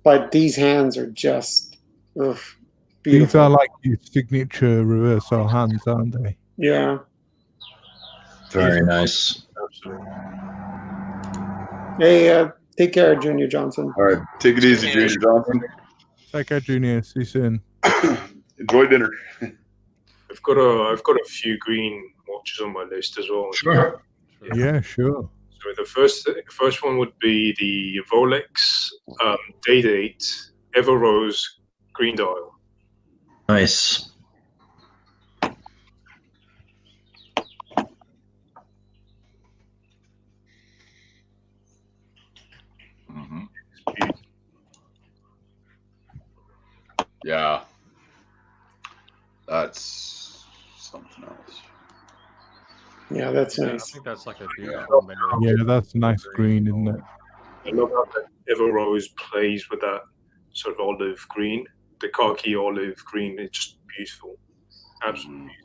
But these hands are just beautiful. These are like your signature Reverso hands, aren't they? Yeah. Very nice. Absolutely. Hey, take care, Junior Johnson. All right, take it easy, Junior Johnson. Take care, Junior. See you soon. Enjoy dinner. I've got a few green watches on my list as well. Sure. Yeah, sure. So the first one would be the Rolex Day-Date Ever Rose green dial. Nice. Yeah, that's something else. Yeah, that's I nice. think that's like a beautiful memory. Yeah, that's nice green, isn't it? I love how that Ever Rose plays with that sort of olive green, the khaki olive green. It's just beautiful. Absolutely.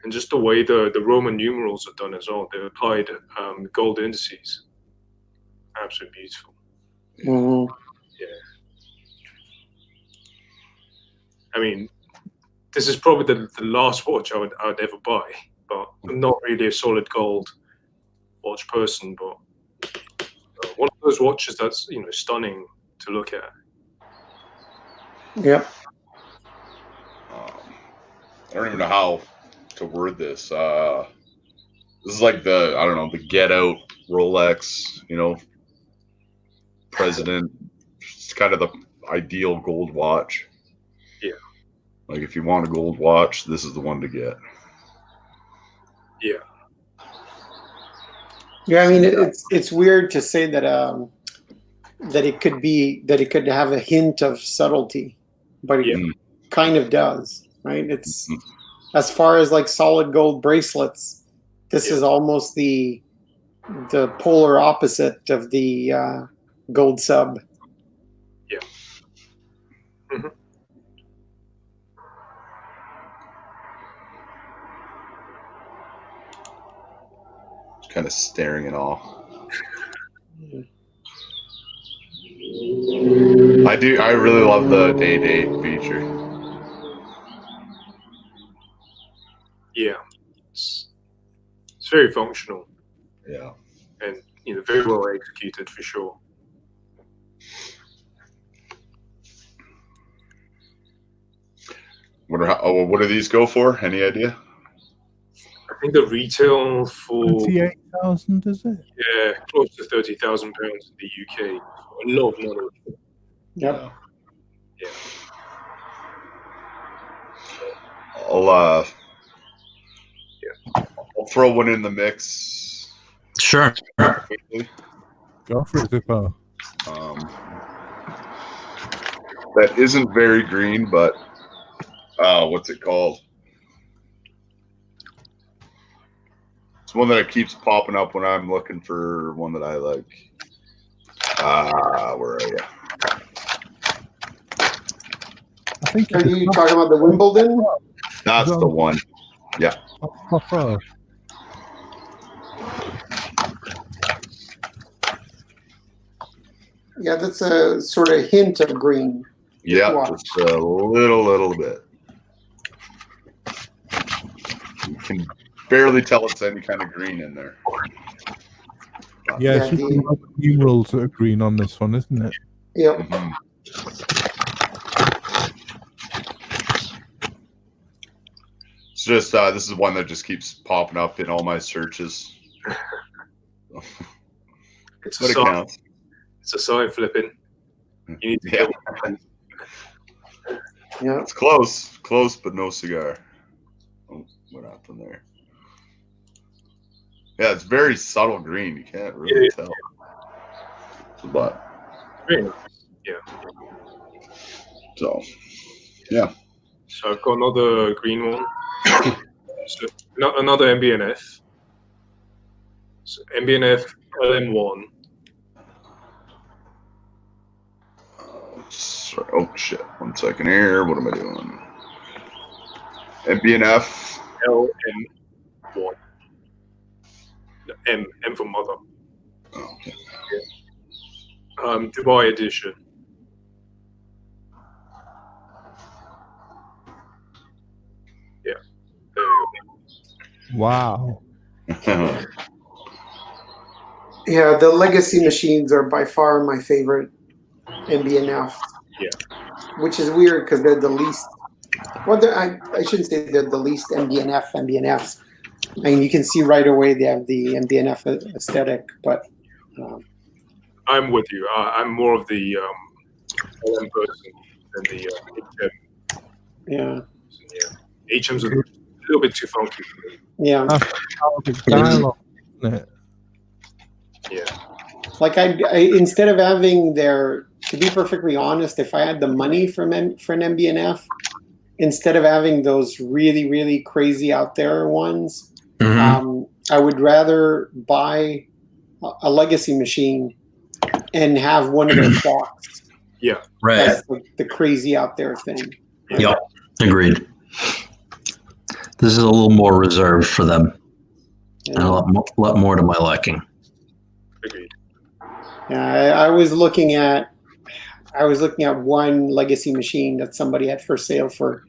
And just the way the Roman numerals are done as well. They're applied gold indices. Absolutely beautiful. Yeah. I mean, this is probably the last watch I would ever buy, but I'm not really a solid gold watch person, but one of those watches that's stunning to look at. Yep. I don't even know how to word this. This is like the Get Out Rolex, President. It's kind of the ideal gold watch. Yeah. Like if you want a gold watch, this is the one to get. Yeah. Yeah, I mean it's weird to say that it could have a hint of subtlety, but it kind of does, right? It's as far as like solid gold bracelets, this is almost the polar opposite of the gold sub. Yeah. Mm-hmm. Kind of staring in awe. I really love the day-date feature. Yeah. It's very functional. Yeah. And very well executed for sure. What do these go for? Any idea? I think the retail for 28,000, is it? yeah, close to £30,000 in the UK. A lot of money. Yep. Yeah. I'll throw one in the mix. Sure. Quickly. Go for it, Zippo. That isn't very green, but what's it called? It's one that keeps popping up when I'm looking for one that I like. Where are you? I think Are you talking about the Wimbledon? That's the one. Yeah. Pro. Yeah, that's a sort of hint of green. Yeah, Wow. just a little bit. You can barely tell it's any kind of green in there. Yeah, Yeah, it's just the- a lot of numerals that are green on this one, isn't it? Yep. Mhm. It's just this is one that just keeps popping up in all my searches. It's But a it sign. counts. It's a sign flipping. You need to Yeah, kill. Yeah. it's close, but no cigar. Oh, what happened there? Yeah, it's very subtle green. You can't really tell. But Very nice. Yeah. so, yeah. So I've got another green one. So another MBNF. So MBNF LM1. Sorry. Oh shit! 1 second here. What am I doing? MBNF. LM1. No, M for mother. Oh, okay. Dubai edition. Yeah. There you go. Wow. Yeah, the legacy machines are by far my favorite MBNF. Yeah. Which is weird because they're the least. Well, I shouldn't say they're the least MBNFs. I mean, you can see right away they have the MBNF aesthetic, but I'm with you. I'm more of the LM person than the HM. yeah, Yeah. HM's a little bit too funky for me. yeah. That's dialogue, isn't it? Yeah. Like I instead of having their, to be perfectly honest, if I had the money for an MBNF, instead of having those really, really crazy out there ones, I would rather buy a legacy machine and have one of their clocks. Yeah. Right. That's the crazy out there thing. Yep. Agreed. This is a little more reserved for them, and a lot more to my liking. Agreed. Yeah, I was looking at one legacy machine that somebody had for sale for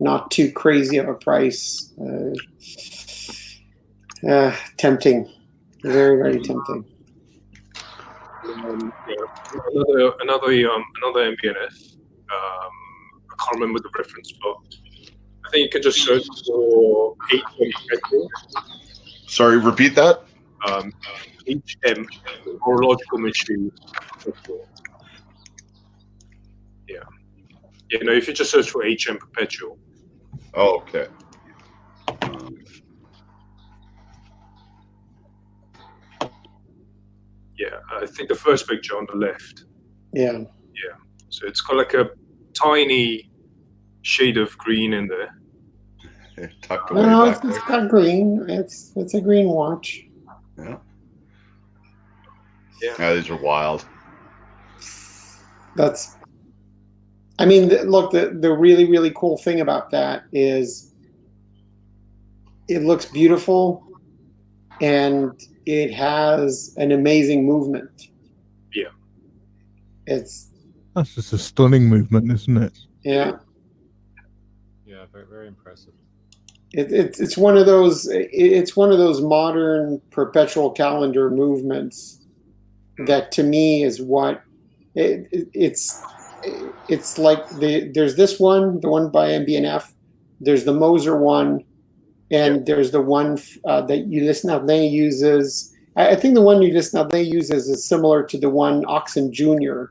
not too crazy of a price. Tempting, very, very tempting. Yeah. Another MBNF. I can't remember the reference, but I think you can just search for HM petrol. Sorry, repeat that. HM horological machine petrol. Yeah. Yeah. No, if you just search for HM perpetual. Oh, okay. Yeah, I think the first picture on the left. Yeah. Yeah. So it's got like a tiny shade of green in there. Tucked away No, back it's there. got green. It's a green watch. Yeah. Yeah. Yeah, these are wild. That's. I mean, look. The really, really cool thing about that is it looks beautiful, and it has an amazing movement. Yeah. It's That's just a stunning movement, isn't it? yeah. Yeah, very, very impressive. It's one of those. It's one of those modern perpetual calendar movements that, to me, is what it's like. There's this one, the one by MBNF. There's the Moser one, and there's the one that Ulysses Naudin uses. I think the one Ulysses Naudin uses is similar to the one Oxen Jr.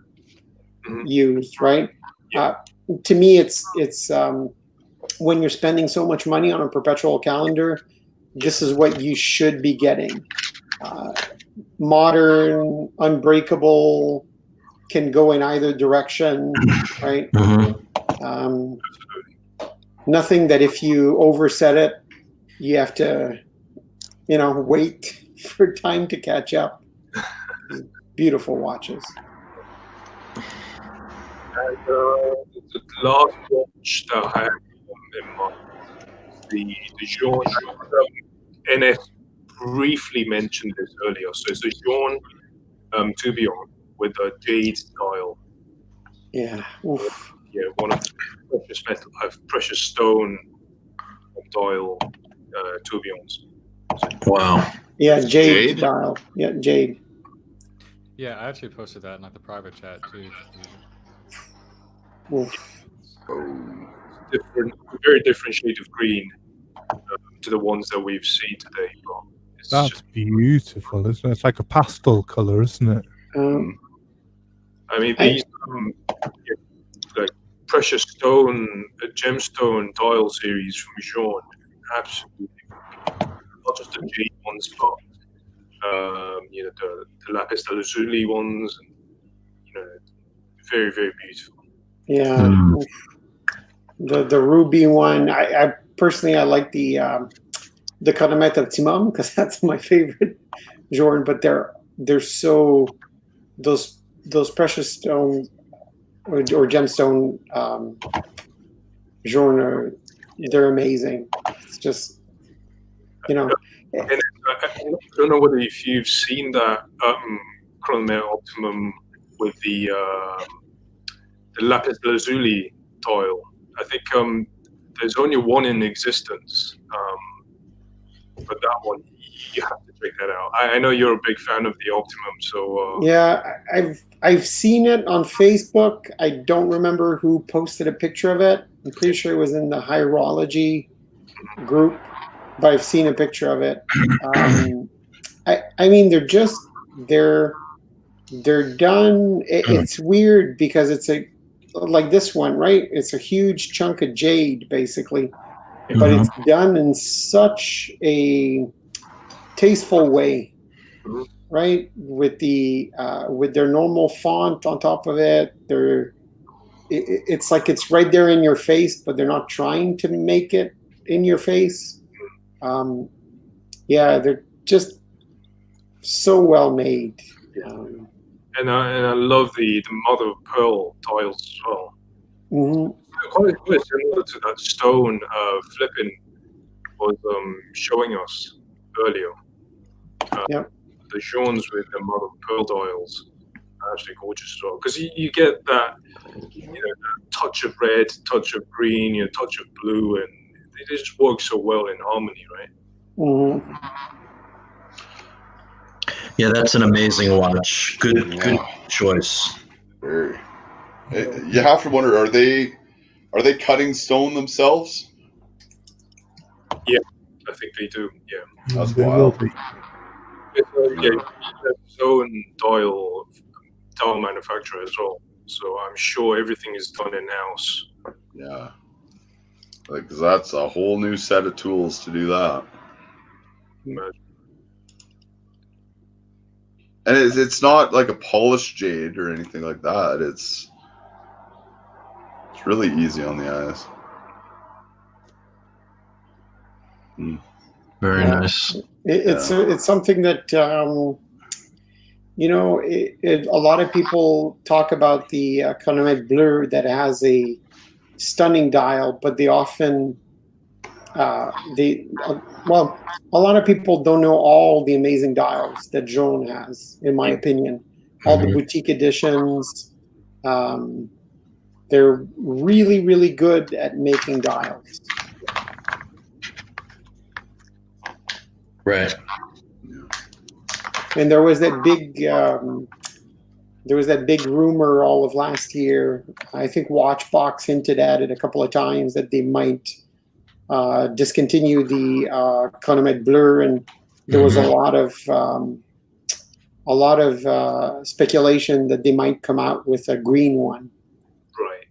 used, right? To me, it's when you're spending so much money on a perpetual calendar, this is what you should be getting. Modern, unbreakable, can go in either direction, right? Nothing that if you overset it, you have to, wait for time to catch up. Beautiful watches. And the last watch that I have in mind, the Jean, NS briefly mentioned this earlier. So it's a Jean Tourbillon with a jade dial. Yeah. Oof. Yeah, one of the precious stone dial tourbillons. Wow. Yeah, jade, Jade? dial. Yeah, jade. Yeah, I actually posted that in like the private chat too. Oof. Oh. Different, very different shade of green to the ones that we've seen today. But it's That's just, beautiful, isn't it? It's like a pastel color, isn't it? I mean, I- these like precious stone, gemstone dial series from Jean, absolutely, not just the jade ones, but the lapis lazuli ones, and very, very beautiful. Yeah. Oof. The ruby one. I personally I like the Conomet of Timam because that's my favorite Jordan. But they're so those precious stone or gemstone genre, they're amazing. It's just And I don't know whether if you've seen that Chronomet Optimum with the lapis lazuli tile. I think there's only one in existence, but that one you have to check that out. I know you're a big fan of the Optimum, so yeah, I've seen it on Facebook. I don't remember who posted a picture of it. I'm pretty sure it was in the Hierology group, but I've seen a picture of it. I mean, they're done. It's weird because it's like this one, right? It's a huge chunk of jade, basically, but it's done in such a tasteful way, right? With their normal font on top of it. It's like it's right there in your face, but they're not trying to make it in your face. Yeah, they're just so well made. and I love the mother of pearl tiles as well. Quite similar to that stone Flippin was showing us earlier. Yep. The Jeans with the mother of pearl tiles are absolutely gorgeous as well because you get that that touch of red, touch of green, touch of blue, and it just works so well in harmony, right? Yeah, that's an amazing watch. Good choice. Very. You have to wonder: are they cutting stone themselves? Yeah, I think they do. Yeah, That's They wild. will be. It's own dial manufacturer as well. So I'm sure everything is done in house. Yeah, like 'cause that's a whole new set of tools to do that. And it's not like a polished jade or anything like that. It's really easy on the eyes. Very nice. It's something that a lot of people talk about the Chronomet Bleu that has a stunning dial, but they often a lot of people don't know all the amazing dials that Joan has, in my opinion. All the boutique editions. They're really, really good at making dials. Right. And there was that big rumor all of last year. I think Watchbox hinted at it a couple of times that they might discontinue the Chronomet Bleu, and there was a lot of speculation that they might come out with a green one. Right.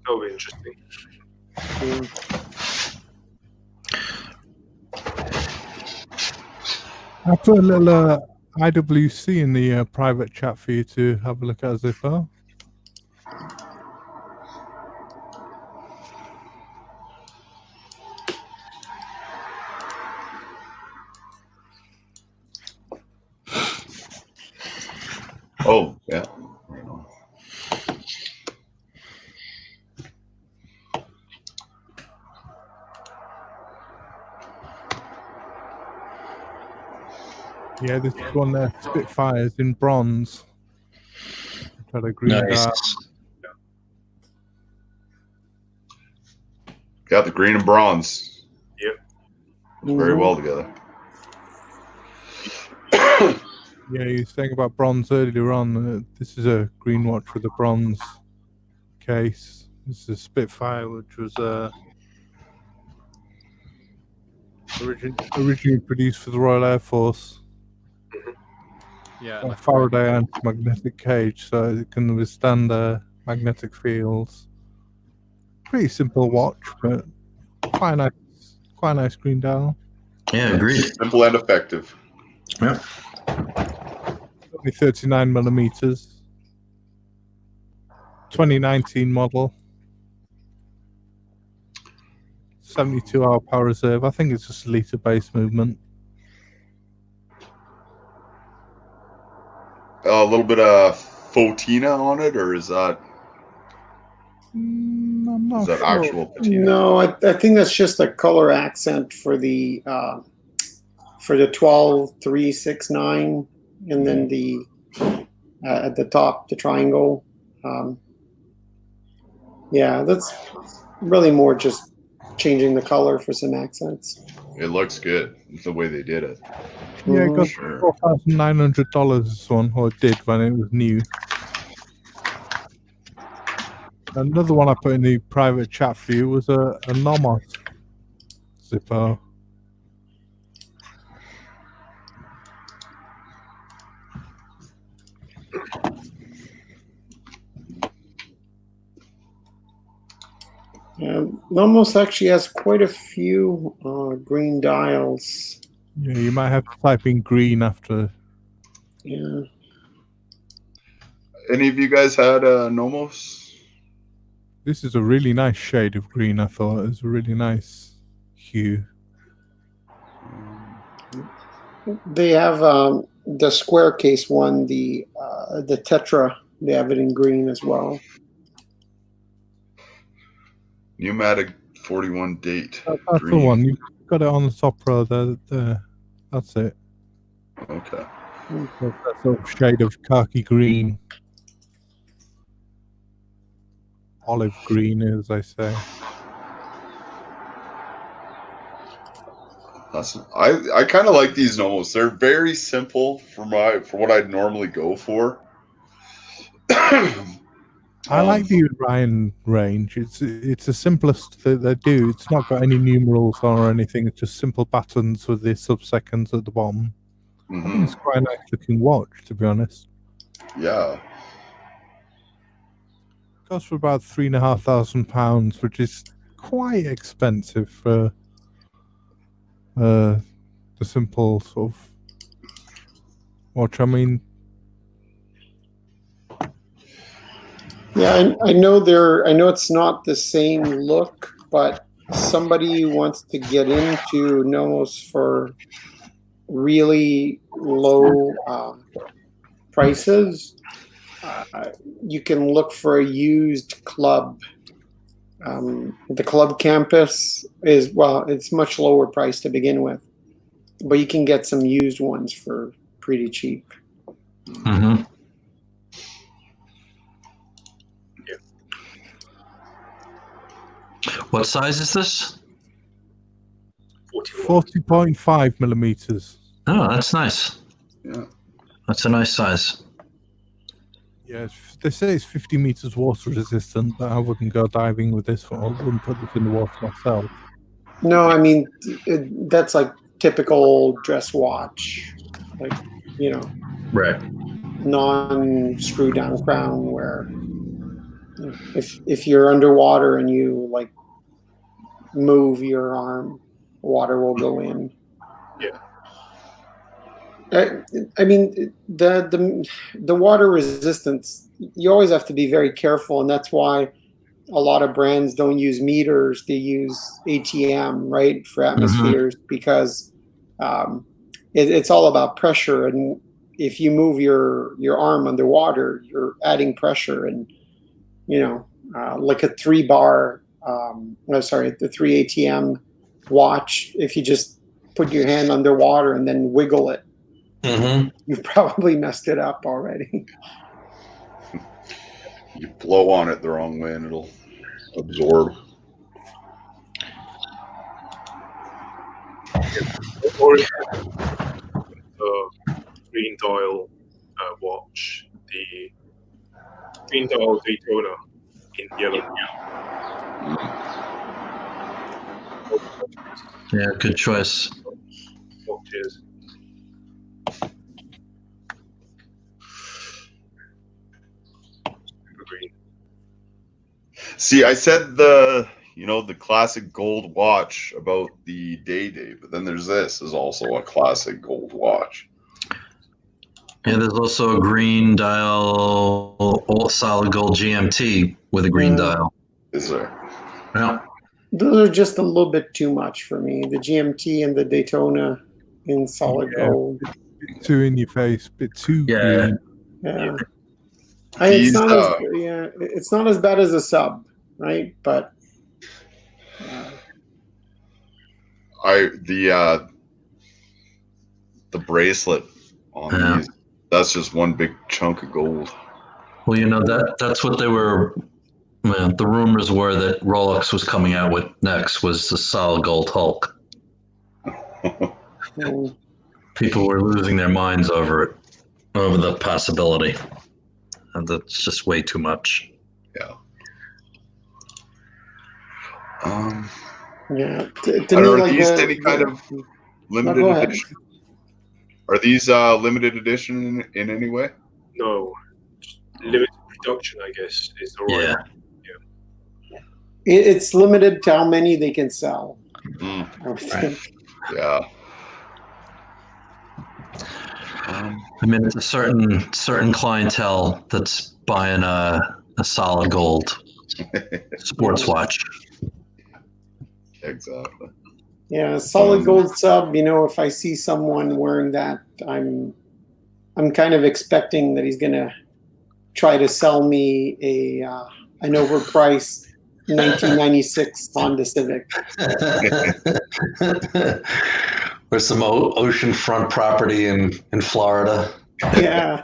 That'll be interesting. I put a little IWC in the private chat for you to have a look at as well. Oh, yeah. Yeah, this one there, Spitfires in bronze. Got a green dial. Got the green and bronze. Yep. Very well together. Yeah, you were saying about bronze earlier on. This is a green watch with a bronze case. This is a Spitfire, which was originally produced for the Royal Air Force. Yeah, A and Faraday anti-magnetic cage, so it can withstand magnetic fields. Pretty simple watch, but quite a nice green dial. Yeah, agreed. Simple and effective. Yeah. Only 39 millimeters. 2019 model. 72-hour power reserve. I think it's just a liter base movement. A little bit of patina on it, or is that I'm not is that sure. actual patina? No, I think that's just a color accent for the 12369, and then the at the top, the triangle. Yeah, that's really more just changing the color for some accents. It looks good. It's the way they did it. Yeah, it got Sure. $4,900 this one, or it did when it was new. Another one I put in the private chat for you was a Nomos Zippo. Nomos actually has quite a few green dials. Yeah, you might have to type in green after. Yeah. Any of you guys had Nomos? This is a really nice shade of green, I thought. It was a really nice hue. They have the square case one, the Tetra. They have it in green as well. Pneumatic 41 date. That's green. the one. You got it on the top row there. That's it. Okay. That sort of shade of khaki green. Olive green, as I say. I kind of like these Nomos. They're very simple for what I'd normally go for. I like the Orion range. It's the simplest that they do. It's not got any numerals or anything. It's just simple buttons with the sub-seconds at the bottom. I think it's quite a nice looking watch, to be honest. Yeah. Goes for about £3,500, which is quite expensive for the simple sort of watch. I mean, yeah, I know it's not the same look, but somebody wants to get into Nomos for really low prices. You can look for a used club. The club campus is, well, it's much lower price to begin with, but you can get some used ones for pretty cheap. Mm-hmm. What size is this? 40.5 millimeters. Oh, that's nice. Yeah. That's a nice size. Yeah, they say it's 50 meters water resistant, but I wouldn't go diving with this one. I wouldn't put this in the water myself. No, I mean, that's like typical dress watch, like, you know, Right. non-screw down crown where if you're underwater and you like move your arm, water will go in. Yeah. I mean, the water resistance, you always have to be very careful, and that's why a lot of brands don't use meters; they use ATM, right, for atmospheres, because it's all about pressure, and if you move your arm underwater, you're adding pressure, and like a 3-bar, the 3 ATM watch, if you just put your hand underwater and then wiggle it, Mm-hmm. You've probably messed it up already. You blow on it the wrong way and it'll absorb. Or green dial watch, the green dial Daytona in yellow. Yeah, good choice. Watches. Green. See, I said the classic gold watch about the Day, but then there's this is also a classic gold watch. And there's also a green dial, all solid gold GMT with a green dial. Is there? Yeah. Those are just a little bit too much for me. The GMT and the Daytona in solid gold. Bit too in your face, bit too Yeah. green. Yeah. These, It's not as bad as a sub, right? But the bracelet on these, that's just one big chunk of gold. Well, that's what they were. The rumors were that Rolex was coming out with next was the solid gold Hulk. People were losing their minds over it, over the possibility. And that's just way too much. Yeah. yeah, Are these any kind of limited edition? Are these limited edition in any way? No, limited production, I guess, is the right. Yeah. It's limited to how many they can sell. I would think. Yeah. It's a certain clientele that's buying a solid gold sports watch. Exactly. Yeah, solid gold sub. If I see someone wearing that, I'm kind of expecting that he's gonna try to sell me an overpriced 1996 Honda Civic. Or some oceanfront property in Florida. Yeah,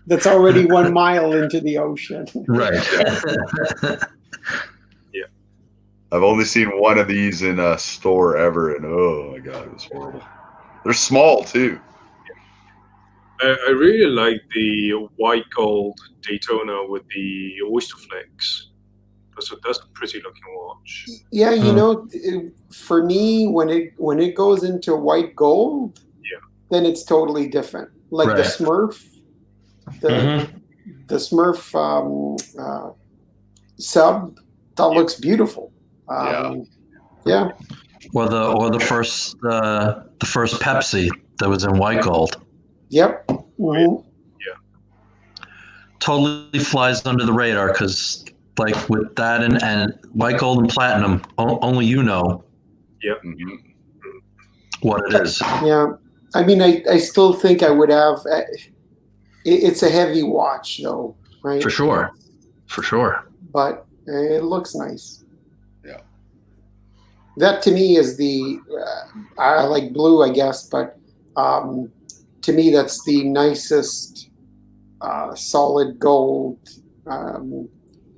that's already 1 mile into the ocean. Right. Yeah. I've only seen one of these in a store ever, and oh my god, it was horrible. They're small too. I really like the white gold Daytona with the Oyster Flex. That's a pretty looking watch. Yeah, for me, when it goes into white gold, then it's totally different. Like the Smurf, the Smurf sub, that looks beautiful. Yeah. Or the first Pepsi that was in white gold. Yep. Mm-hmm. Yeah. Totally flies under the radar because, like with that and white gold and platinum, only Yep. What it is. Yeah. I mean, I still think I would have. It's a heavy watch, though, right? For sure. But it looks nice. Yeah. That to me is I like blue, I guess, but to me that's the nicest solid gold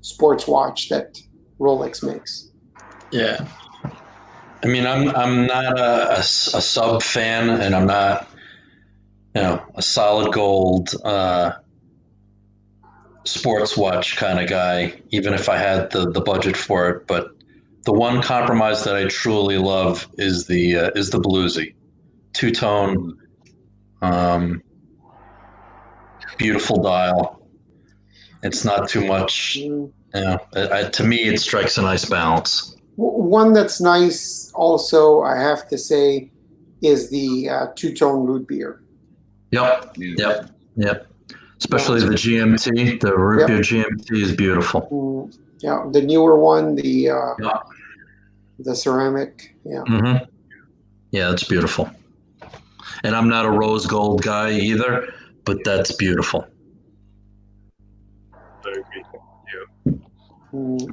sports watch that Rolex makes. Yeah. I mean, I'm not a sub fan, and I'm not, a solid gold sports watch kind of guy, even if I had the budget for it. But the one compromise that I truly love is the bluesy, two-tone, beautiful dial. It's not too much. To me, it strikes a nice balance. One that's nice, also, I have to say, is the two-tone root beer. Yep. Especially the GMT, the root beer GMT is beautiful. Yeah, the newer one, the ceramic. Yeah. Mm-hmm. Yeah, that's beautiful. And I'm not a rose gold guy either, but that's beautiful. I agree. Yeah.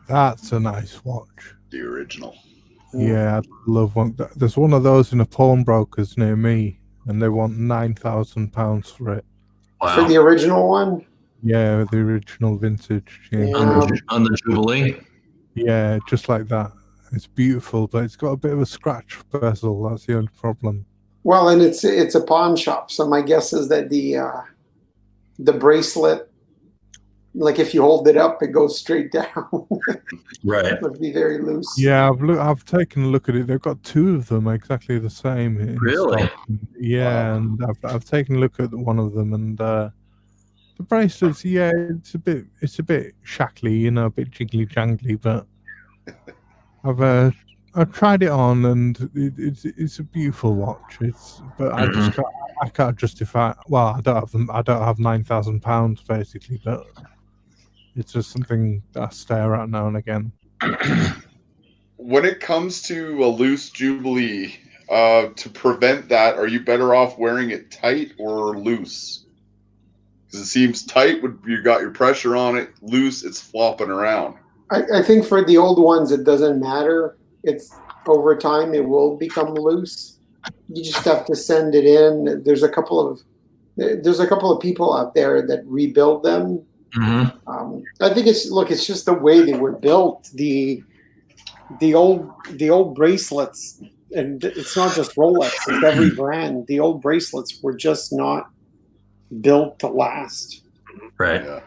That's a nice watch. The original. Yeah, I love one. There's one of those in a pawnbroker's near me. and they want £9,000 for it. For the original one? Yeah, the original vintage. Yeah. On the Jubilee. Yeah, just like that. It's beautiful, but it's got a bit of a scratch bezel. That's the only problem. Well, and it's a pawn shop, so my guess is that the bracelet, like if you hold it up, it goes straight down. Right. It would be very loose. Yeah, I've taken a look at it. They've got two of them exactly the same in Really? stock. Yeah, and I've taken a look at one of them, and the bracelets. Yeah, it's a bit shackly, a bit jiggly jangly, but I've tried it on, and it's a beautiful watch. But I can't justify. Well, I don't have £9,000 basically, but it's just something that I stare at now and again. When it comes to a loose Jubilee, to prevent that, are you better off wearing it tight or loose? Because it seems tight, you got your pressure on it. Loose, it's flopping around. I think for the old ones, it doesn't matter. It's over time, it will become loose. You just have to send it in. There's a couple of people out there that rebuild them. Mm-hmm. I think it's just the way they were built. The old bracelets, and it's not just Rolex, it's every brand. The old bracelets were just not built to last. Right. Yeah.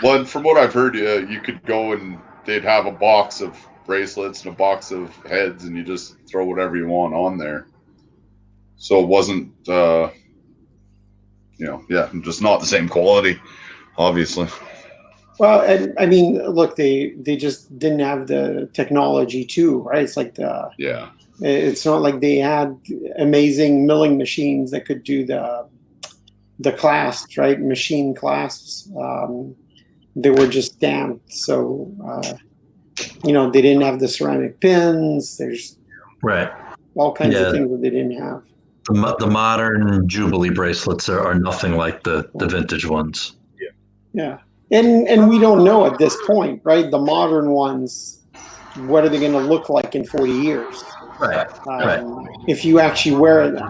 Well, from what I've heard, you could go and they'd have a box of bracelets and a box of heads, and you just throw whatever you want on there. So it wasn't, just not the same quality, obviously. Well, and I mean, look, they just didn't have the technology too, right? It's like it's not like they had amazing milling machines that could do the clasps, right? Machine clasps. They were just stamped, so they didn't have the ceramic pins. There's all kinds of things that they didn't have. The modern Jubilee bracelets are nothing like the vintage ones. Yeah. And we don't know at this point, right? The modern ones, what are they going to look like in 40 years? Right. If you actually wear them.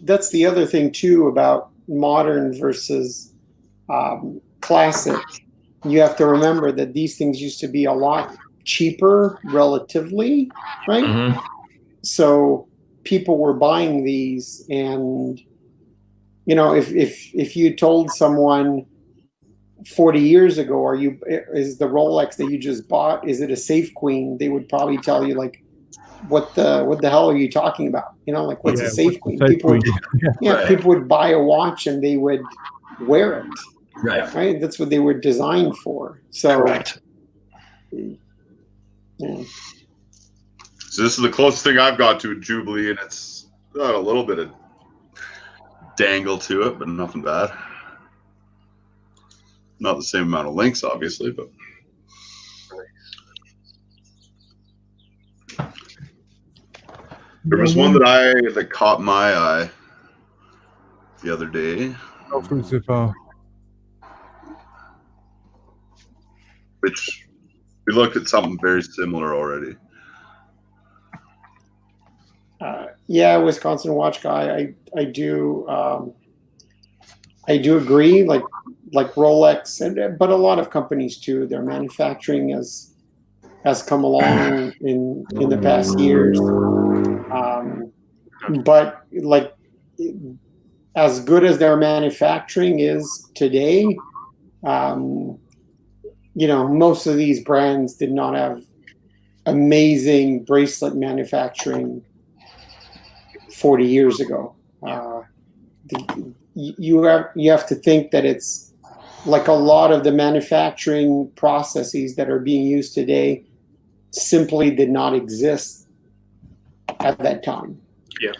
That's the other thing too about modern versus classic. You have to remember that these things used to be a lot cheaper relatively, right? Mm-hmm. So people were buying these, and if you told someone 40 years ago, is the Rolex that you just bought, is it a Safe Queen? They would probably tell you like, what the hell are you talking about? What's a Safe Queen? People would buy a watch and they would wear it. Right. That's what they were designed for. So correct. Yeah. So this is the closest thing I've got to a Jubilee, and it's got a little bit of dangle to it, but nothing bad. Not the same amount of links, obviously, but there was one that caught my eye the other day. Which we looked at something very similar already. Wisconsin watch guy. I do agree. Like Rolex, but a lot of companies too. Their manufacturing has come along in the past years. But like, as good as their manufacturing is today, most of these brands did not have amazing bracelet manufacturing 40 years ago. You have to think that it's like a lot of the manufacturing processes that are being used today simply did not exist at that time. Yeah.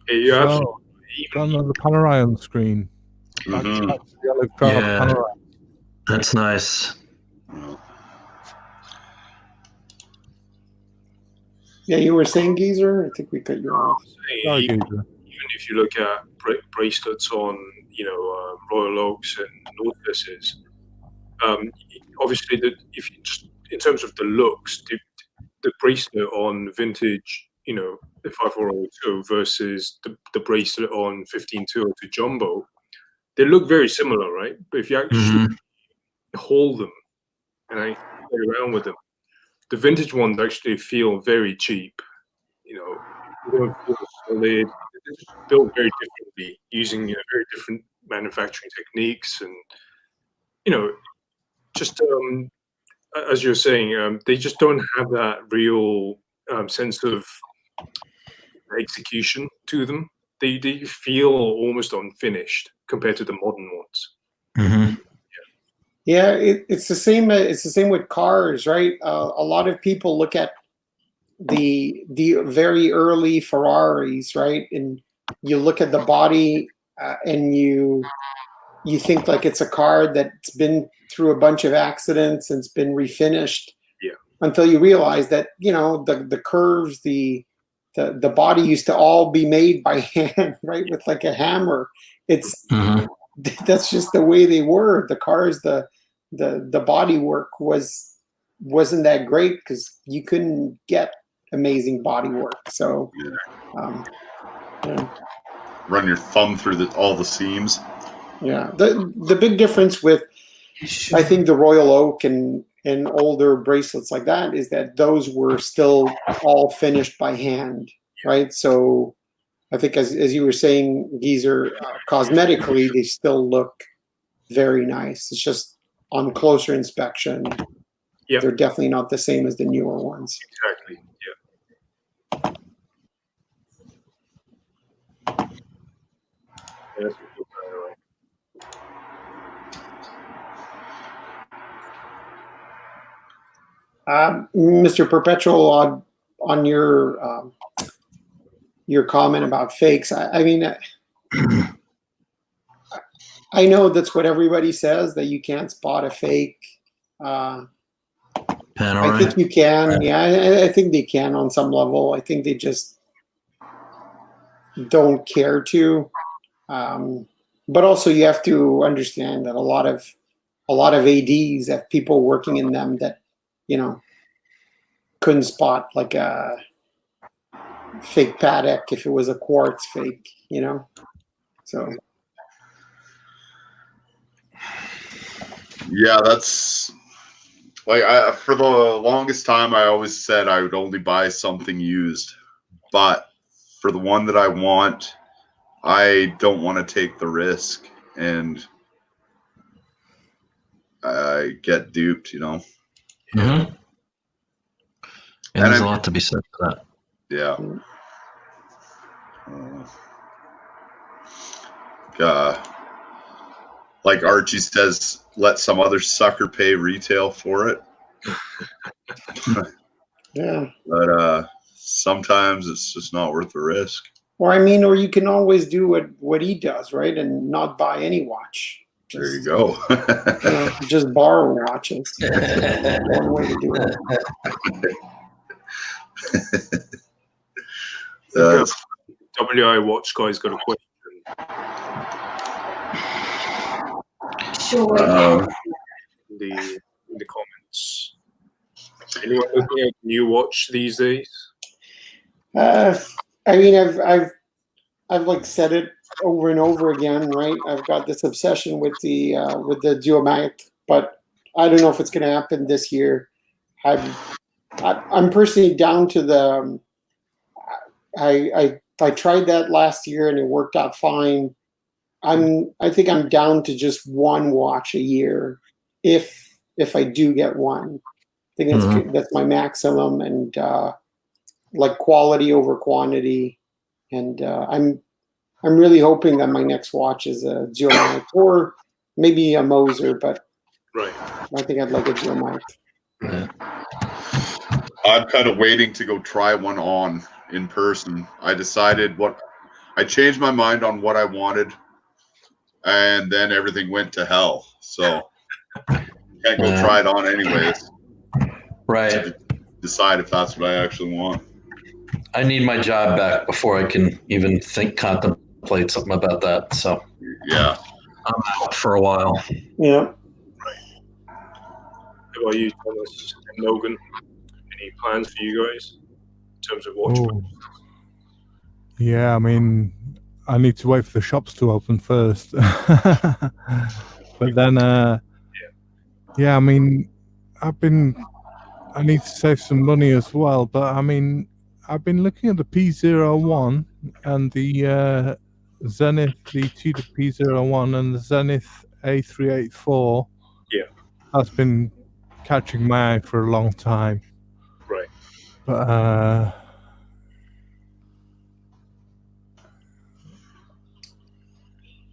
You have the Panerai on the screen. Mm-hmm. That's nice. Yeah, you were saying, Geezer? I think we cut you off. Even if you look at bracelets on, Royal Oaks and Northfises, obviously, if you just in terms of the looks, the bracelet on vintage, the 5402 versus the bracelet on 15202 jumbo, they look very similar, right? But if you actually hold them and I play around with them, the vintage ones actually feel very cheap. They don't feel solid. They're just built very differently, using very different manufacturing techniques, and just as you're saying, they just don't have that real sense of execution to them. They feel almost unfinished compared to the modern ones. Mm-hmm. Yeah, it's the same. It's the same with cars, right? A lot of people look at the very early Ferraris, right? And you look at the body, and you think like it's a car that's been through a bunch of accidents and it's been refinished. Yeah. Until you realize that the curves, the body used to all be made by hand, right, with like a hammer. It's that's just the way they were. The cars, the body work wasn't that great because you couldn't get amazing body work. So run your thumb through all the seams. Yeah, the big difference with, I think, the Royal Oak and older bracelets like that is that those were still all finished by hand, right? So I think, as you were saying, Geezer, cosmetically they still look very nice. It's just on closer inspection, they're definitely not the same as the newer ones. Exactly. Yeah. That's Mr. Perpetual, on your comment about fakes, I mean, I know that's what everybody says, that you can't spot a fake. I think you can. Yeah, I think they can on some level. I think they just don't care to. But also, you have to understand that a lot of ADs have people working in them that couldn't spot like a fake Patek if it was a quartz fake, so. Yeah, that's like for the longest time I always said I would only buy something used, but for the one that I want, I don't want to take the risk and I get duped, Mm-hmm. And there's a lot to be said for that. Yeah. Like Archie says, let some other sucker pay retail for it. Yeah. But sometimes it's just not worth the risk. Or or you can always do what he does, right? And not buy any watch. There you go. Just borrow watches. One way to do it. WI Watch guy's got a question. Sure. In the comments. Anyone looking at new watch these days? I mean, I've like said it over and over again, right? I've got this obsession with the Duomite, but I don't know if it's going to happen this year. I'm personally down to the. I tried that last year and it worked out fine. I think I'm down to just one watch a year, if I do get one. I think that's my maximum, and like quality over quantity. And I'm really hoping that my next watch is a Duomite or maybe a Moser, but right. I think I'd like a Duomite. Yeah. I'm kind of waiting to go try one on in person. I changed my mind on what I wanted, and then everything went to hell. So can't go try it on anyways. Right. To decide if that's what I actually want. I need my job back before I can even contemplate something about that. So yeah, I'm out for a while. Yeah. about you, Thomas and Logan? Any plans for you guys in terms of watch? Oh. Yeah, I mean, I need to wait for the shops to open first. But then, yeah, I mean, I need to save some money as well. But I mean, I've been looking at the P01 and the Zenith, the Tudor P01 and the Zenith A384. Yeah. That's been catching my eye for a long time. Right. But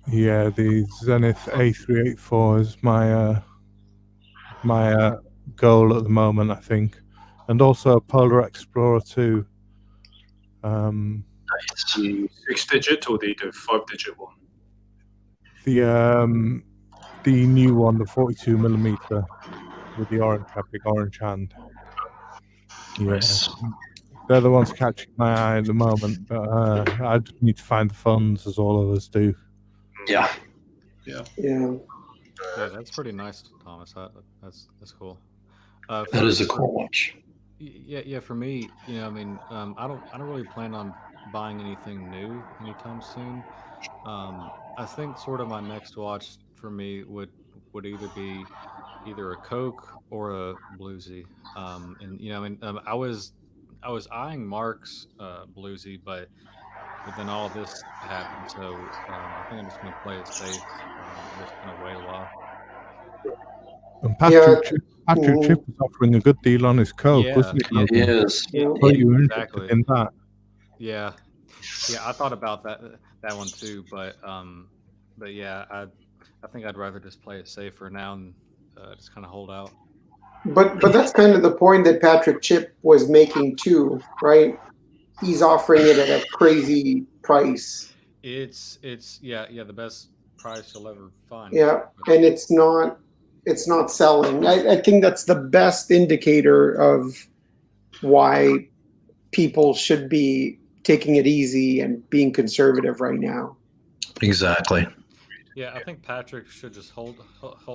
yeah, the Zenith A384 is my goal at the moment, I think, and also a Polar Explorer 2. The 6-digit or the 5-digit one? The new one, the 42mm with the big orange hand. Yeah. Nice. They're the ones catching my eye at the moment, but I just need to find the funds, as all of us do. Yeah. Yeah. Yeah, that's pretty nice, Thomas. That's cool. That is a cool watch. Yeah. For me, I mean, I don't really plan on buying anything new anytime soon. I think sort of my next watch for me would either be either a Coke or a Bluesy. And I mean, I was eyeing Mark's Bluesy, but then all of this happened, so I think I'm just going to play it safe. Just kind of wait a while. And Patrick Chip was offering a good deal on his Coke, wasn't he? He is. You were interested in that. Yeah, I thought about that one too, but yeah, I think I'd rather just play it safe for now and just kind of hold out. But that's kind of the point that Patrick Chip was making too, right? He's offering it at a crazy price. It's the best price you'll ever find. Yeah, and it's not selling. I think that's the best indicator of why people should be taking it easy and being conservative right now. Exactly. Yeah, I think Patrick should just hold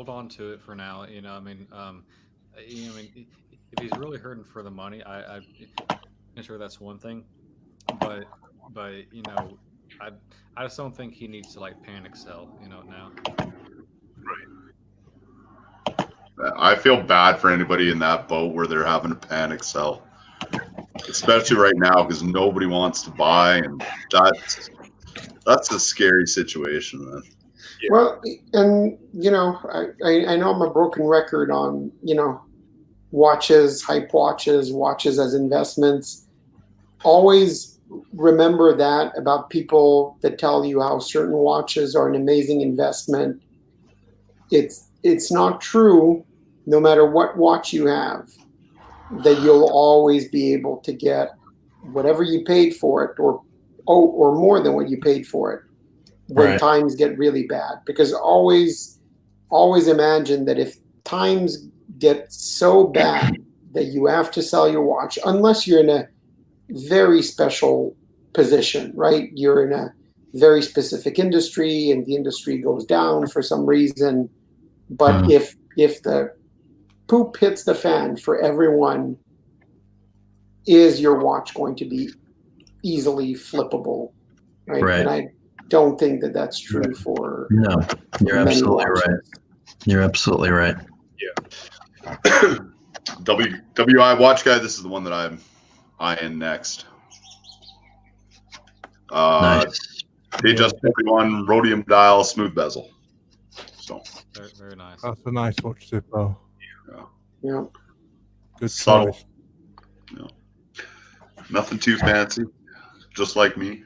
on to it for now. I mean, if he's really hurting for the money, I'm sure that's one thing. But I just don't think he needs to like panic sell, now. Right. I feel bad for anybody in that boat where they're having to panic sell, especially right now because nobody wants to buy, and that's a scary situation, man. Yeah. Well, and I know I'm a broken record on watches, hype watches as investments. Always remember that about people that tell you how certain watches are an amazing investment. It's not true, no matter what watch you have, that you'll always be able to get whatever you paid for it or more than what you paid for it when times get really bad. Because always imagine that if times get so bad that you have to sell your watch, unless you're in a very special position, right? You're in a very specific industry and the industry goes down for some reason. But if the poop hits the fan for everyone, is your watch going to be easily flippable? Right. And I don't think that that's true for. No, you're absolutely right. You're absolutely right. Yeah. WI Watch Guy, this is the one that I'm eyeing next. Nice. PJust41 rhodium dial, smooth bezel. So very, very nice. That's a nice watch, Zippo. Yeah. Good subtle. choice. Yeah. Nothing too fancy, just like me.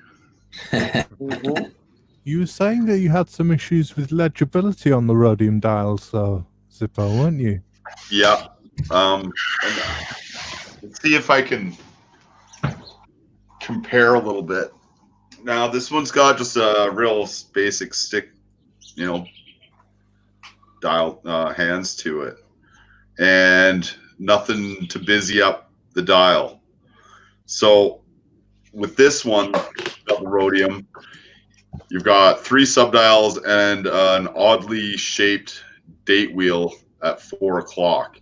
You were saying that you had some issues with legibility on the rhodium dials, though, Zippo, weren't you? Yeah. Let's see if I can compare a little bit. Now, this one's got just a real basic stick, dial hands to it, and nothing to busy up the dial. So with this one, the rhodium, you've got 3 subdials and an oddly shaped date wheel at 4 o'clock.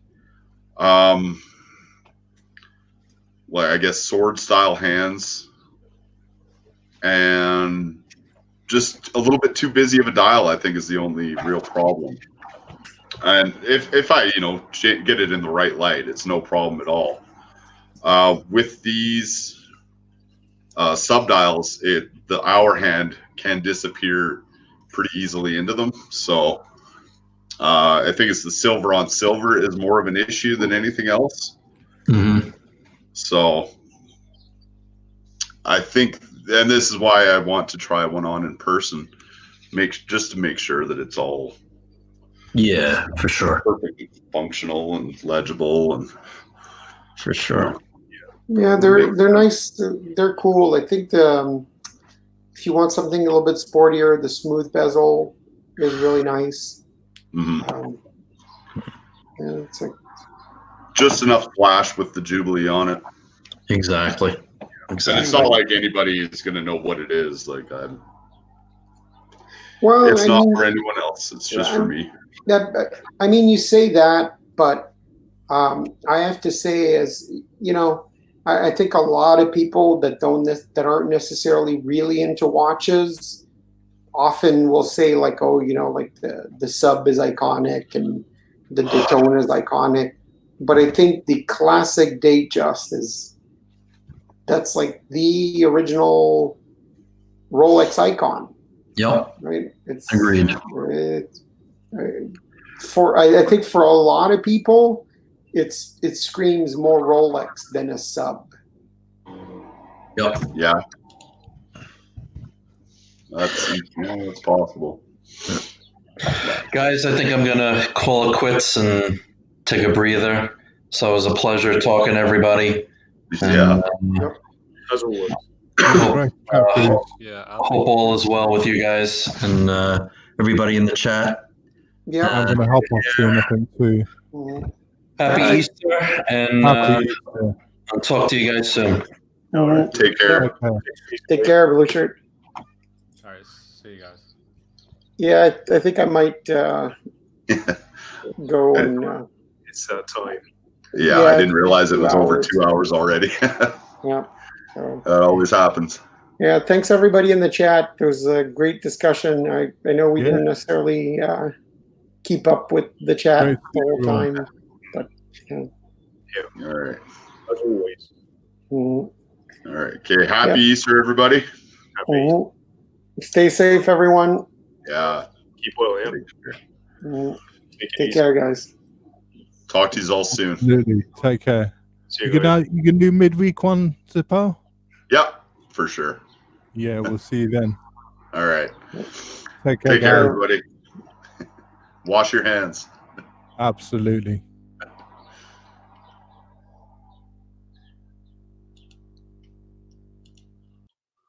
Like I guess sword style hands, and just a little bit too busy of a dial, I think, is the only real problem. And if I get it in the right light, it's no problem at all. With these subdials, the hour hand can disappear pretty easily into them. So I think it's the silver on silver is more of an issue than anything else. Mm-hmm. So I think, and this is why I want to try one on in person, just to make sure that it's all For sure. perfectly functional and legible, and For sure. Yeah, they're nice. They're cool. I think if you want something a little bit sportier, the smooth bezel is really nice. Mm-hmm. Yeah, it's like Just enough flash with the Jubilee on it. Exactly. And it's not like anybody is going to know what it is. Like it's not for anyone else. It's just for me. I mean, you say that, but I have to say, I think a lot of people that aren't necessarily really into watches often will say like, oh, like the sub is iconic and the Daytona is iconic, but I think the classic Datejust that's like the original Rolex icon. Yep. Right. It's agreed. I think for a lot of people, it screams more Rolex than a sub. Yep. Yeah. That's possible. Guys, I think I'm gonna call it quits and take a breather. So it was a pleasure talking to everybody. Yeah. As always. Great chat, Bruce. Hope all is well with you guys and everybody in the chat. Yeah, I'm going to help off soon, I think, too. Happy Easter, and Happy Easter. I'll talk to you guys soon. Take care. Take care, Blue Shirt. All right, see you guys. Yeah, I think I might go and. It's that time. Yeah, I didn't realize it was over 2 hours already. Yeah. So, that always happens. Yeah, thanks everybody in the chat. It was a great discussion. I know we didn't necessarily keep up with the chat the whole time, but All right. As always. Mhm. All right. Okay. Happy Easter, everybody. Mhm. Stay safe, everyone. Yeah. Keep well, yeah. Take care, guys. Talk to you all soon. Absolutely. Take care. See You you guys. can do midweek one, Zippo? Yep, for sure. Yeah, we'll see you then. All right. Take care, Take care, everybody. Wash your hands. Absolutely.